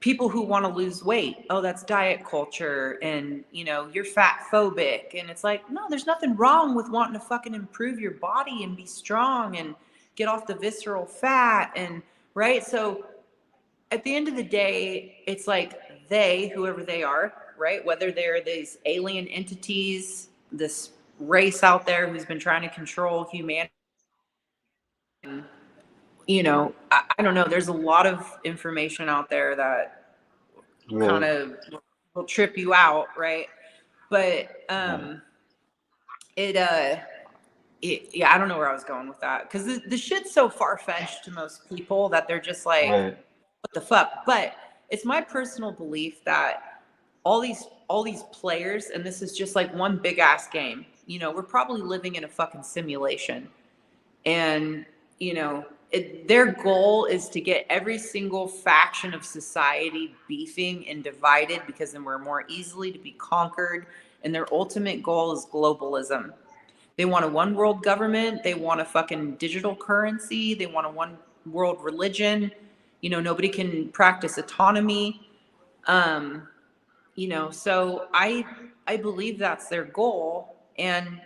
people who want to lose weight. Oh, that's diet culture, and you're fat phobic. And it's like, no, there's nothing wrong with wanting to fucking improve your body and be strong and get off the visceral fat, and right. So at the end of the day, it's like whoever they are, right, whether they're these alien entities, this race out there who's been trying to control humanity. I don't know, there's a lot of information out there that kind Yeah. of will trip you out, right? But Right. it yeah, I don't know where I was going with that, because the shit's so far-fetched to most people that they're just like, Right. what the fuck? But it's my personal belief that all these players, and this is just like one big ass game, we're probably living in a fucking simulation. And their goal is to get every single faction of society beefing and divided, because then we're more easily to be conquered. And their ultimate goal is globalism. They want a one world government. They want a fucking digital currency. They want a one world religion. Nobody can practice autonomy. Um, so I believe that's their goal. And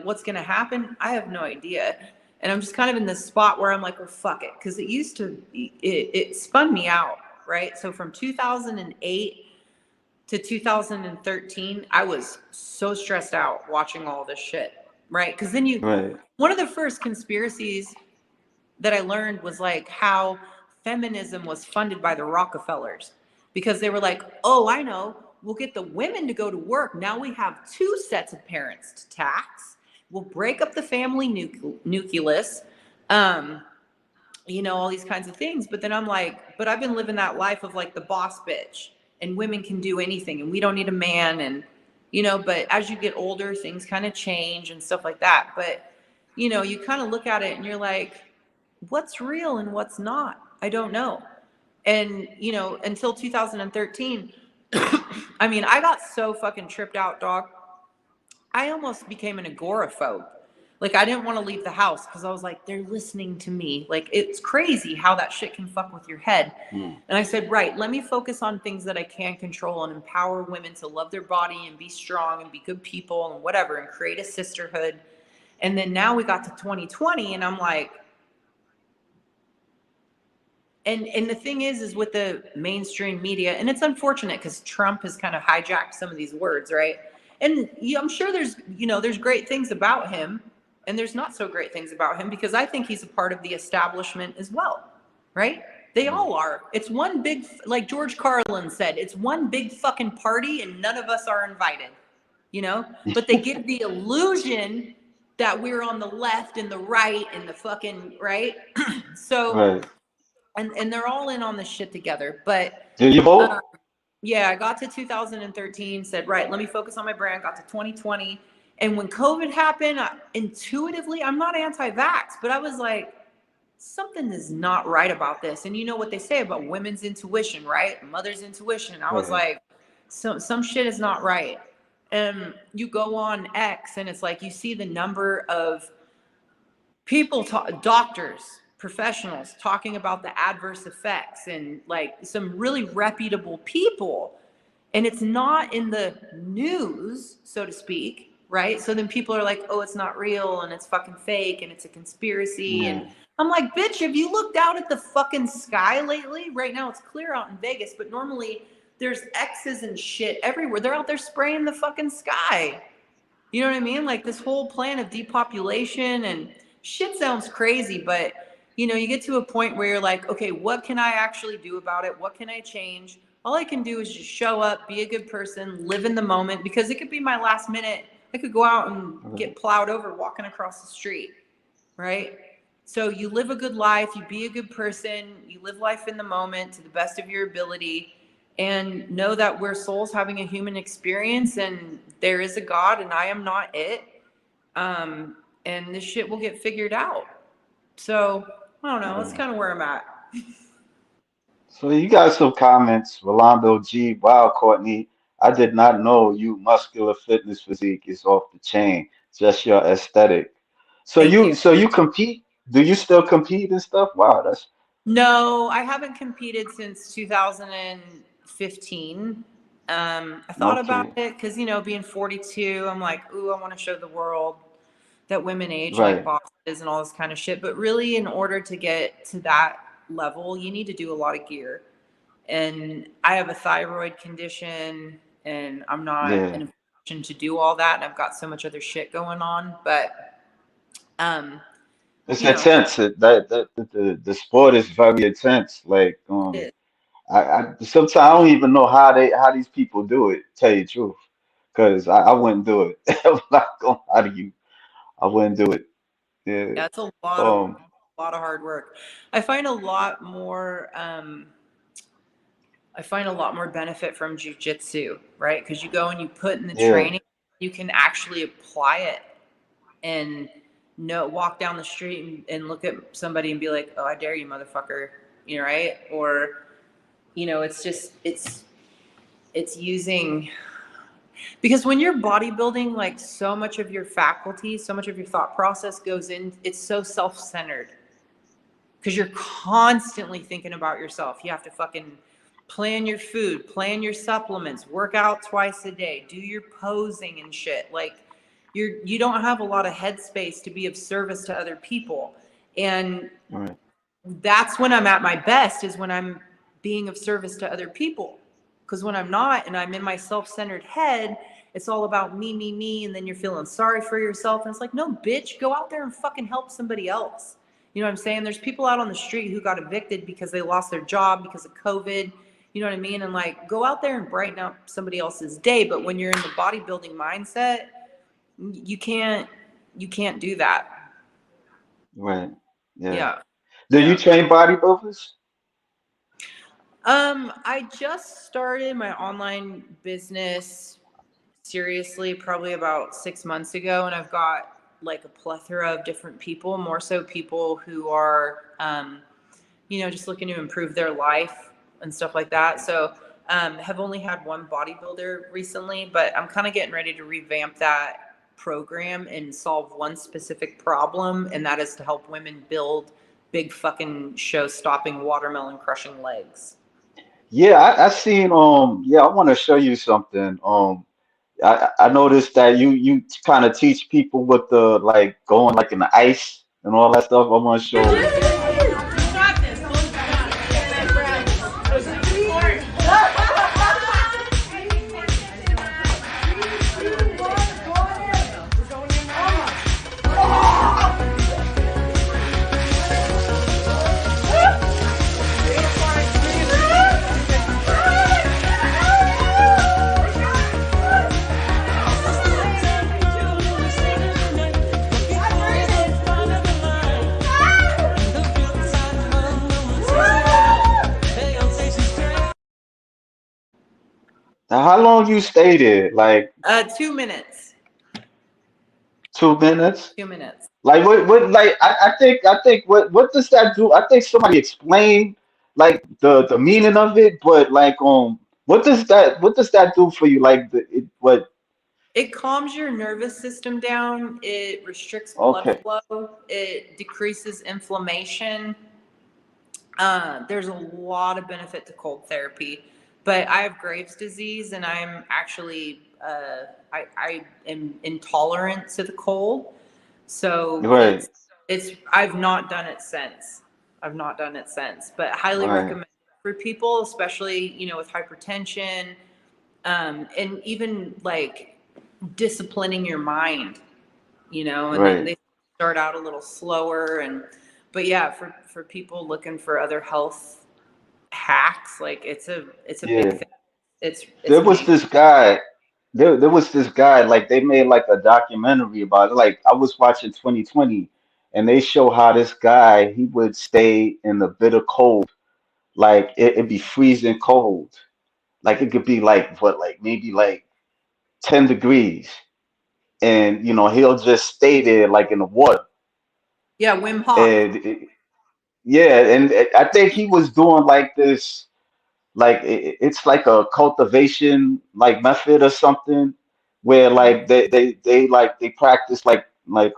what's going to happen, I have no idea. And I'm just kind of in this spot where I'm like, well, fuck it, because it spun me out, right? So from 2008 to 2013, I was so stressed out watching all this shit, right? Because then Right. one of the first conspiracies that I learned was like how feminism was funded by the Rockefellers, because they were like, oh, I know, we'll get the women to go to work. Now we have two sets of parents to tax. We'll break up the family nucleus. Um, all these kinds of things. But then I'm like, but I've been living that life of like the boss bitch, and women can do anything and we don't need a man. And, but as you get older, things kind of change and stuff like that. But, you kind of look at it and you're like, what's real and what's not? I don't know. And, until 2013, I mean, I got so fucking tripped out, dog. I almost became an agoraphobe. Like, I didn't want to leave the house because I was like, they're listening to me. Like, it's crazy how that shit can fuck with your head. Mm. And I said, right, let me focus on things that I can control and empower women to love their body and be strong and be good people and whatever, and create a sisterhood. And then now we got to 2020 and I'm like, and the thing is with the mainstream media, and it's unfortunate because Trump has kind of hijacked some of these words, right? And I'm sure there's great things about him, and there's not so great things about him, because I think he's a part of the establishment as well, right? They Mm. all are. It's one big, like George Carlin said, it's one big fucking party, and none of us are invited, But they give the illusion that we're on the left and the right and the fucking right. So Right. and they're all in on this shit together. But Did you uh, vote? yeah, I got to 2013, said, right, let me focus on my brand. Got to 2020. And when COVID happened, intuitively, I'm not anti-vax, but I was like, something is not right about this. And you know what they say about women's intuition, right? Mother's intuition. I was Right. like, some shit is not right. And you go on X and it's like, you see the number of people, doctors, professionals talking about the adverse effects, and like some really reputable people, and it's not in the news, so to speak, right? So then people are like, oh, it's not real and it's fucking fake and it's a conspiracy. And Yeah. I'm like, bitch, have you looked out at the fucking sky lately? Right now it's clear out in Vegas, but normally there's X's and shit everywhere. They're out there spraying the fucking sky. You know what I mean? Like this whole plan of depopulation and shit sounds crazy, but you get to a point where you're like, okay, what can I actually do about it? What can I change? All I can do is just show up, be a good person, live in the moment, because it could be my last minute. I could go out and Right. get plowed over walking across the street, right? So you live a good life, you be a good person, you live life in the moment to the best of your ability, and know that we're souls having a human experience, and there is a God and I am not it. And this shit will get figured out. So I don't know, that's Right. kind of where I'm at. So you got some comments. Rolando G. Wow, Courtney. I did not know you muscular fitness physique is off the chain. Just your aesthetic. So Thank you you. so you compete? Do you still compete and stuff? Wow, that's No, I haven't competed since 2015. I thought about okay. it because, being 42, I'm like, ooh, I want to show the world that women age like Right. bosses and all this kind of shit. But really, in order to get to that level, you need to do a lot of gear. And I have a thyroid condition, and I'm not in Yeah. a position to do all that. And I've got so much other shit going on. But, um, It's you know, intense. The sport is very intense. Like it, I sometimes I don't even know how these people do it. Tell you the truth, because I wouldn't do it. I'm not gonna lie to you. I wouldn't do it. Yeah. yeah, it's Um. a lot of hard work. I find a lot more. I find a lot more benefit from jujitsu, right? Because you go and you put in the Yeah. training, you can actually apply it, and walk down the street and look at somebody and be like, oh, I dare you, motherfucker, right? Or it's just it's using, because when you're bodybuilding, like so much of your faculty, so much of your thought process goes in, it's so self-centered, because you're constantly thinking about yourself. You have to fucking plan your food, plan your supplements, work out twice a day, do your posing and shit. Like you don't have a lot of headspace to be of service to other people. And Right. that's when I'm at my best, is when I'm being of service to other people. Because when I'm not, and I'm in my self-centered head, it's all about me, me, me, and then you're feeling sorry for yourself. And it's like, no, bitch, go out there and fucking help somebody else. You know what I'm saying? There's people out on the street who got evicted because they lost their job because of COVID. You know what I mean? And like, go out there and brighten up somebody else's day. But when you're in the bodybuilding mindset, you can't do that. Right. Yeah. Yeah. Do you Yeah. train bodybuilders? I just started my online business seriously probably about 6 months ago, and I've got like a plethora of different people, more so people who are, just looking to improve their life and stuff like that. So, have only had one bodybuilder recently, but I'm kind of getting ready to revamp that program and solve one specific problem, and that is to help women build big fucking show-stopping, watermelon crushing legs. Yeah, I seen yeah, I want to show you something. I noticed that you kind of teach people what the like going like in the ice and all that stuff. I want to show. Now, how long you stayed there? Like 2 minutes. 2 minutes? 2 minutes. Like what like I think what does that do? I think somebody explained like the meaning of it, but like what does that do for you? Like what It calms your nervous system down. It restricts blood okay. flow. It decreases inflammation. There's a lot of benefit to cold therapy, but I have Graves' disease, and I'm actually I am intolerant to the cold. So Right, it's I've not done it since. I've not done it since, but highly right, recommend it for people, especially with hypertension, and even like disciplining your mind, and right. they start out a little slower. And but yeah, for people looking for other health hacks, like it's a big Yeah. thing. It's There was amazing. this guy. There was this guy, like they made like a documentary about it. Like I was watching 2020 and they show how this guy he would stay in the bitter cold. Like it'd be freezing cold. Like it could be like what, like maybe like 10 degrees. And he'll just stay there like in the water. Yeah, Wim Hof. And yeah, and I think he was doing like this, like it's like a cultivation like method or something where Mhm. like they like they practice like like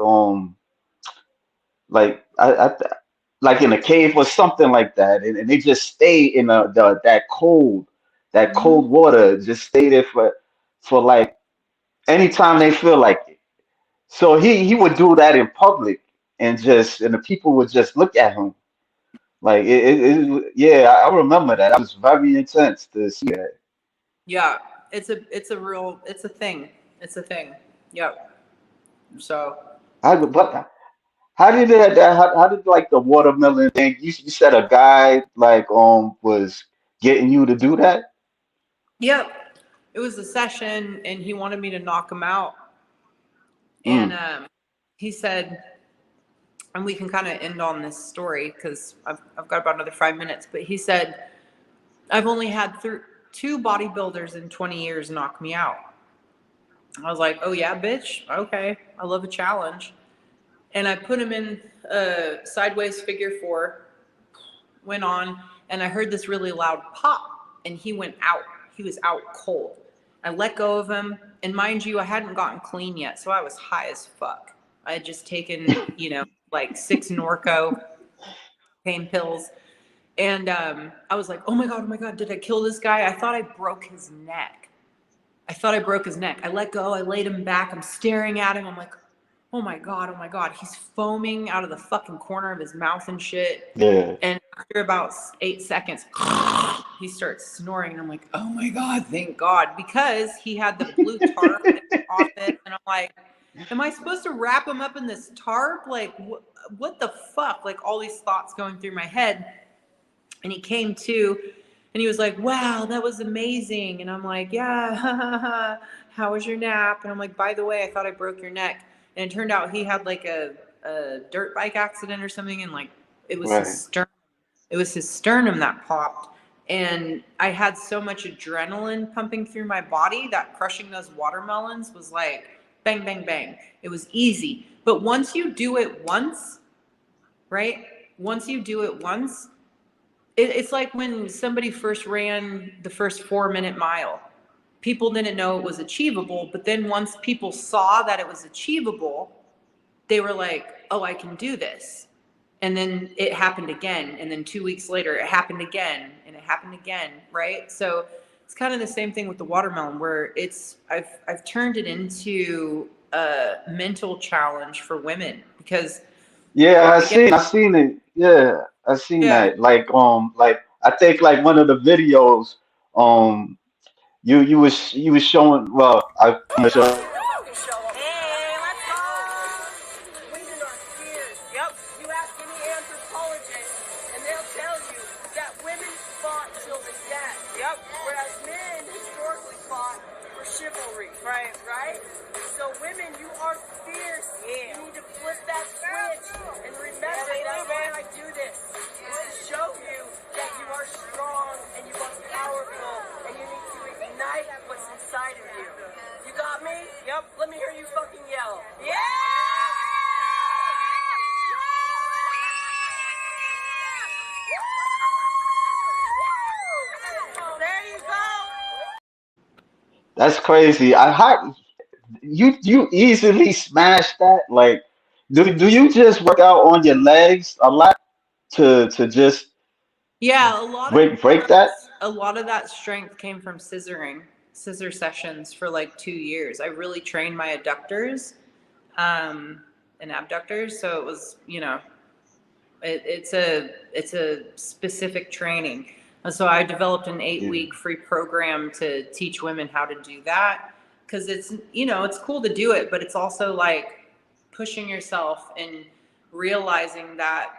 in a cave or something like that, and they just stay in that Mhm. cold water, just stay there for like anytime they feel like it. So he would do that in public, and the people would just look at him like yeah, I remember that. That was very intense to see that. Yeah, it's a thing. It's a thing. Yep. So But how did how did like the watermelon thing? You said a guy like was getting you to do that? yep, it was a session, and he wanted me to knock him out. And Mm, he said, and we can kind of end on this story because I've got about another 5 minutes. But he said, I've only had two bodybuilders in 20 years knock me out. I was like, oh yeah, bitch. Okay, I love a challenge. And I put him in a sideways figure four, went on, and I heard this really loud pop, and he went out. He was out cold. I let go of him, and mind you, I hadn't gotten clean yet, so I was high as fuck. I had just taken, like 6 Norco, pain pills. And I was like, oh my God, did I kill this guy? I thought I broke his neck. I thought I broke his neck. I let go. I laid him back. I'm staring at him. I'm like, oh my God, oh my God. He's foaming out of the fucking corner of his mouth and shit. Yeah. And after about 8 seconds, he starts snoring. And I'm like, oh my God, thank God. Because he had the blue tarp in the office. And I'm like, am I supposed to wrap him up in this tarp? Like, what the fuck? Like, all these thoughts going through my head. And he came to, and he was like, wow, that was amazing. And I'm like, yeah, how was your nap? And I'm like, by the way, I thought I broke your neck. And it turned out he had like a dirt bike accident or something. And like, it was his Right. sternum. It was his sternum that popped. And I had so much adrenaline pumping through my body that crushing those watermelons was like, bang, bang, bang. It was easy. But once you do it once, right? Once you do it once, it's like when somebody first ran the first 4-minute mile. People didn't know it was achievable, but then once people saw that it was achievable, they were like, oh, I can do this. And then it happened again. And then 2 weeks later, it happened again. And it happened again, right? So it's kind of the same thing with the watermelon, where I've turned it into a mental challenge for women because, Yeah, again, I seen it. Yeah, I seen yeah. that. Like I think like one of the videos, um, you was showing. Well, I'm gonna show. Hey, let's go! Women are feared. Yep. You ask any anthropologist, and they'll tell you that women fought till the death. Yep. Whereas men historically fought for chivalry. Right. Right? So women, you are fierce. Yeah. You need to flip that switch and remember that why I do this is to show you that you are strong and you are powerful and you need to ignite what's inside of you. You got me? Yep. Let me hear you fucking yell. Yeah! There you go. That's crazy. You easily smash that. Like, do you just work out on your legs a lot to just Yeah, break that? a lot of that strength came from scissor sessions for like 2 years. I really trained my adductors, and abductors. So it was, it's a specific training. And so I developed an 8 week free program to teach women how to do that. Cause it's, it's cool to do it, but it's also like pushing yourself and realizing that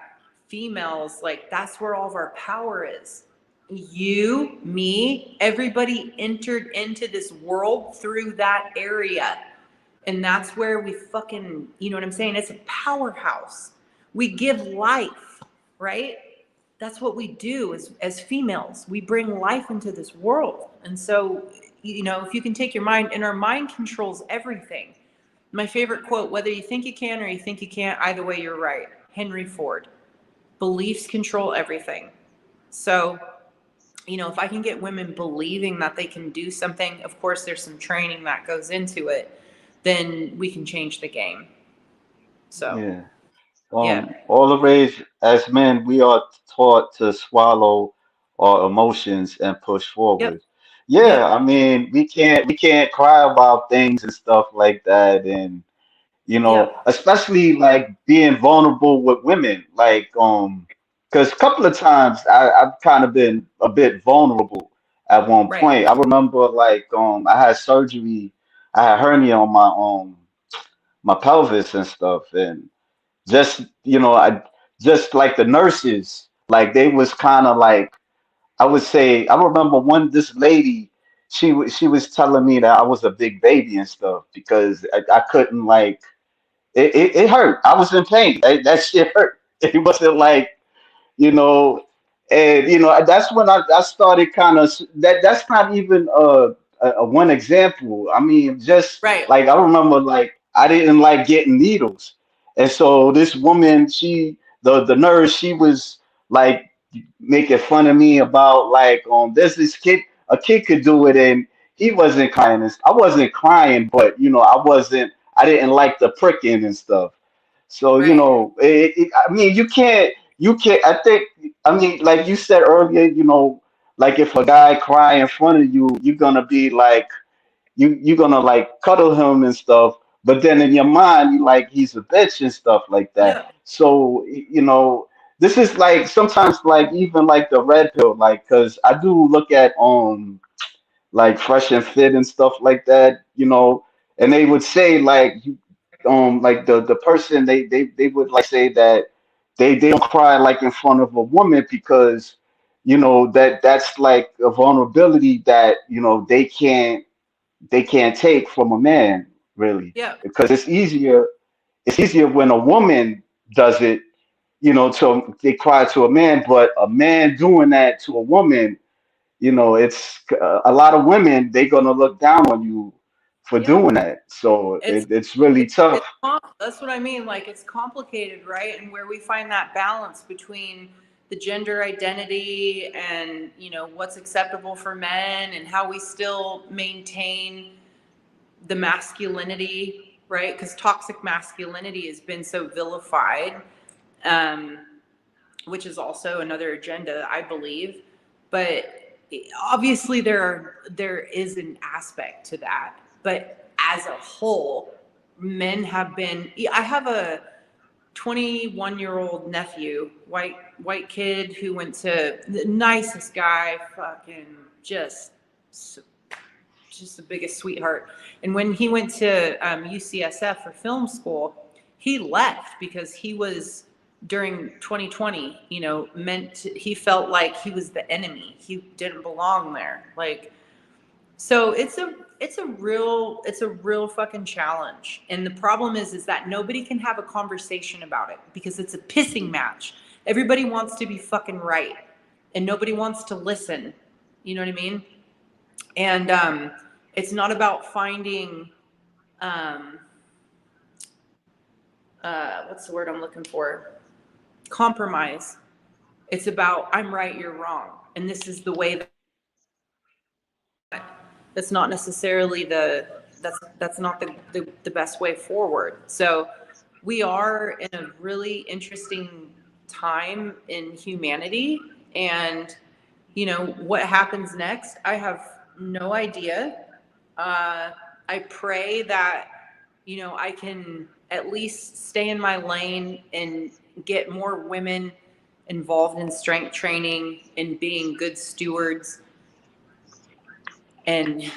females, like that's where all of our power is. You, me, everybody entered into this world through that area. And that's where we fucking, you know what I'm saying? It's a powerhouse. We give life, right? That's what we do as females. We bring life into this world. And so, if you can take your mind, and our mind controls everything. My favorite quote, whether you think you can or you think you can't, either way, you're right. Henry Ford. Beliefs control everything. So, if I can get women believing that they can do something, of course, there's some training that goes into it, then we can change the game. So, Yeah. yeah. All the rage as men, we are taught to swallow our emotions and push Yep. forward. Yep. Yeah, I mean, we can't cry about things and stuff like that, and Yep. especially like being vulnerable with women, like because a couple of times I've kind of been a bit vulnerable at one Right. point. I remember like I had surgery, I had hernia on my pelvis and stuff, and just I just like the nurses, like they was kind of like, I would say, I remember this lady, she was telling me that I was a big baby and stuff because I couldn't like it hurt. I was in pain. That shit hurt. It wasn't like, you know, and that's when I started kind of that's not even a one example. I mean, just Right. like I remember, like I didn't like getting needles, and so this woman, the nurse, she was like making fun of me about like there's this kid, a kid could do it, and he wasn't crying. I wasn't crying, but I didn't like the pricking and stuff. So Right. I mean, you can't you can't. I think. I mean, like you said earlier, like if a guy cry in front of you, you're gonna be like, you're gonna like cuddle him and stuff. But then in your mind, you like he's a bitch and stuff like that. Yeah. So this is like sometimes like even like the red pill, like because I do look at like Fresh and Fit and stuff like that, and they would say like like the person they would like say that they don't cry like in front of a woman because that's like a vulnerability that they can't take from a man really, Yeah. because it's easier when a woman does it, so they cry to a man, but a man doing that to a woman, it's a lot of women, they're gonna look down on you for Yeah. doing that. So It's it's really tough. that's what I mean. Like it's complicated, right? And where we find that balance between the gender identity and what's acceptable for men and how we still maintain the masculinity, right? Because toxic masculinity has been so vilified, um, which is also another agenda, I believe. But obviously, there is an aspect to that. But as a whole, men have been. I have a 21-year-old nephew, white kid who went to the nicest guy, fucking just the biggest sweetheart. And when he went to UCSF for film school, he left because he was during 2020, he felt like he was the enemy. He didn't belong there. Like, so it's a real fucking challenge. And the problem is that nobody can have a conversation about it because it's a pissing match. Everybody wants to be fucking right and nobody wants to listen. You know what I mean? And it's not about finding um, what's the word I'm looking for? Compromise. It's about I'm right, you're wrong, and this is the way that's not necessarily that's not the best way forward. So we are in a really interesting time in humanity, and what happens next, I have no idea. I pray that I can at least stay in my lane and get more women involved in strength training and being good stewards and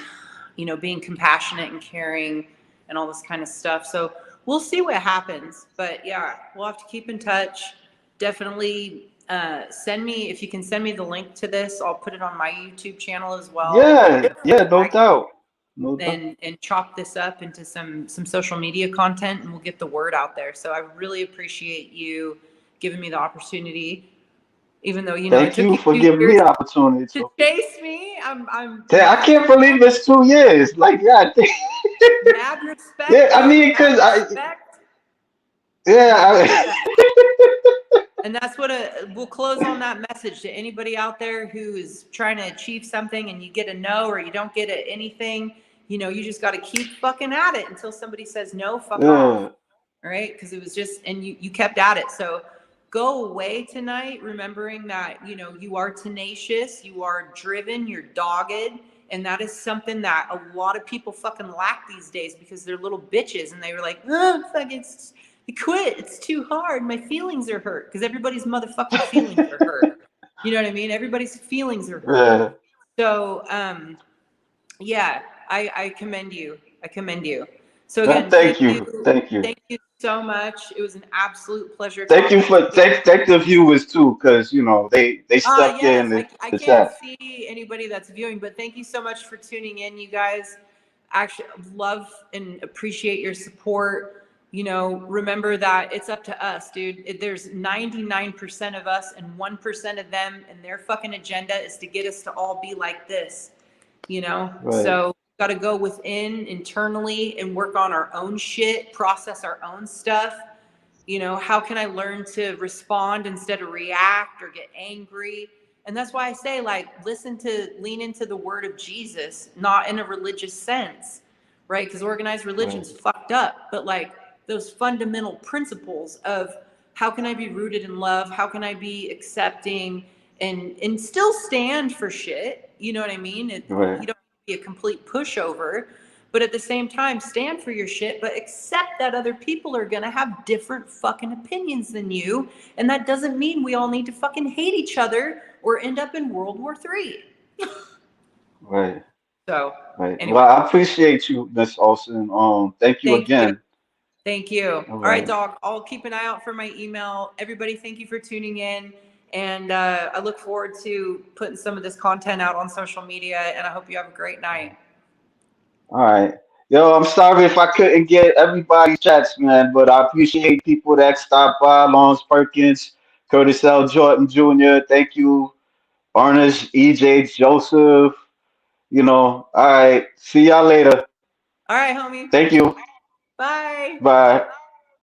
being compassionate and caring and all this kind of stuff. So we'll see what happens, but yeah, we'll have to keep in touch. Definitely if you can send me the link to this, I'll put it on my YouTube channel as well, and Yeah, yeah, no I can doubt. No doubt. and chop this up into some social media content, and we'll get the word out there. So I really appreciate you giving me the opportunity, even though it Thank took you you for 2 giving me years the opportunity to to. chase me. I'm Yeah, I mad, can't believe it's 2 years. Like, yeah, mad respect yeah. I though, mean, mad cause respect, yeah, mad respect. And that's what we'll close on that message to anybody out there who is trying to achieve something and you get a no or you don't get anything. You just got to keep fucking at it until somebody says no, fuck off. yeah, All right. Because it was just, and you kept at it. So go away tonight, remembering that, you are tenacious, you are driven, you're dogged. And that is something that a lot of people fucking lack these days because they're little bitches and they were like, oh, fuck, quit. It's too hard. My feelings are hurt because everybody's motherfucking feelings are hurt. You know what I mean? Everybody's feelings are hurt. yeah. So, yeah, I commend you. I commend you. So Well, again, thank you, thank you, thank you so much. It was an absolute pleasure thank you talking to for you. thank the viewers too, because they stuck Yes, in I the can't chat. see anybody that's viewing, but thank you so much for tuning in, you guys. Actually, love and appreciate your support. Remember that it's up to us, dude. There's 99% of us and 1% of them, and their fucking agenda is to get us to all be like this. Right, So got to go within internally and work on our own shit, process our own stuff. How can I learn to respond instead of react or get angry? And that's why I say, like, lean into the word of Jesus, not in a religious sense, right? Because organized right, religion's fucked up, but like those fundamental principles of how can I be rooted in love? How can I be accepting and still stand for shit? You know what I mean? Right. You don't be a complete pushover, but at the same time, stand for your shit, but accept that other people are gonna have different fucking opinions than you, and that doesn't mean we all need to fucking hate each other or end up in World War III. Right. So, Right. Well, anyway, I appreciate you, Miss Olson. Thank you thank you. again. Thank you. All All right, right. dog. I'll keep an eye out for my email. Everybody, thank you for tuning in. And I look forward to putting some of this content out on social media. And I hope you have a great night. All right. Yo, I'm sorry if I couldn't get everybody's chats, man, but I appreciate people that stopped by. Lawrence Perkins, Curtis L. Jordan Jr. Thank you. Ernest, EJ, Joseph. All right. See y'all later. All right, homie. Thank you. Bye. Bye.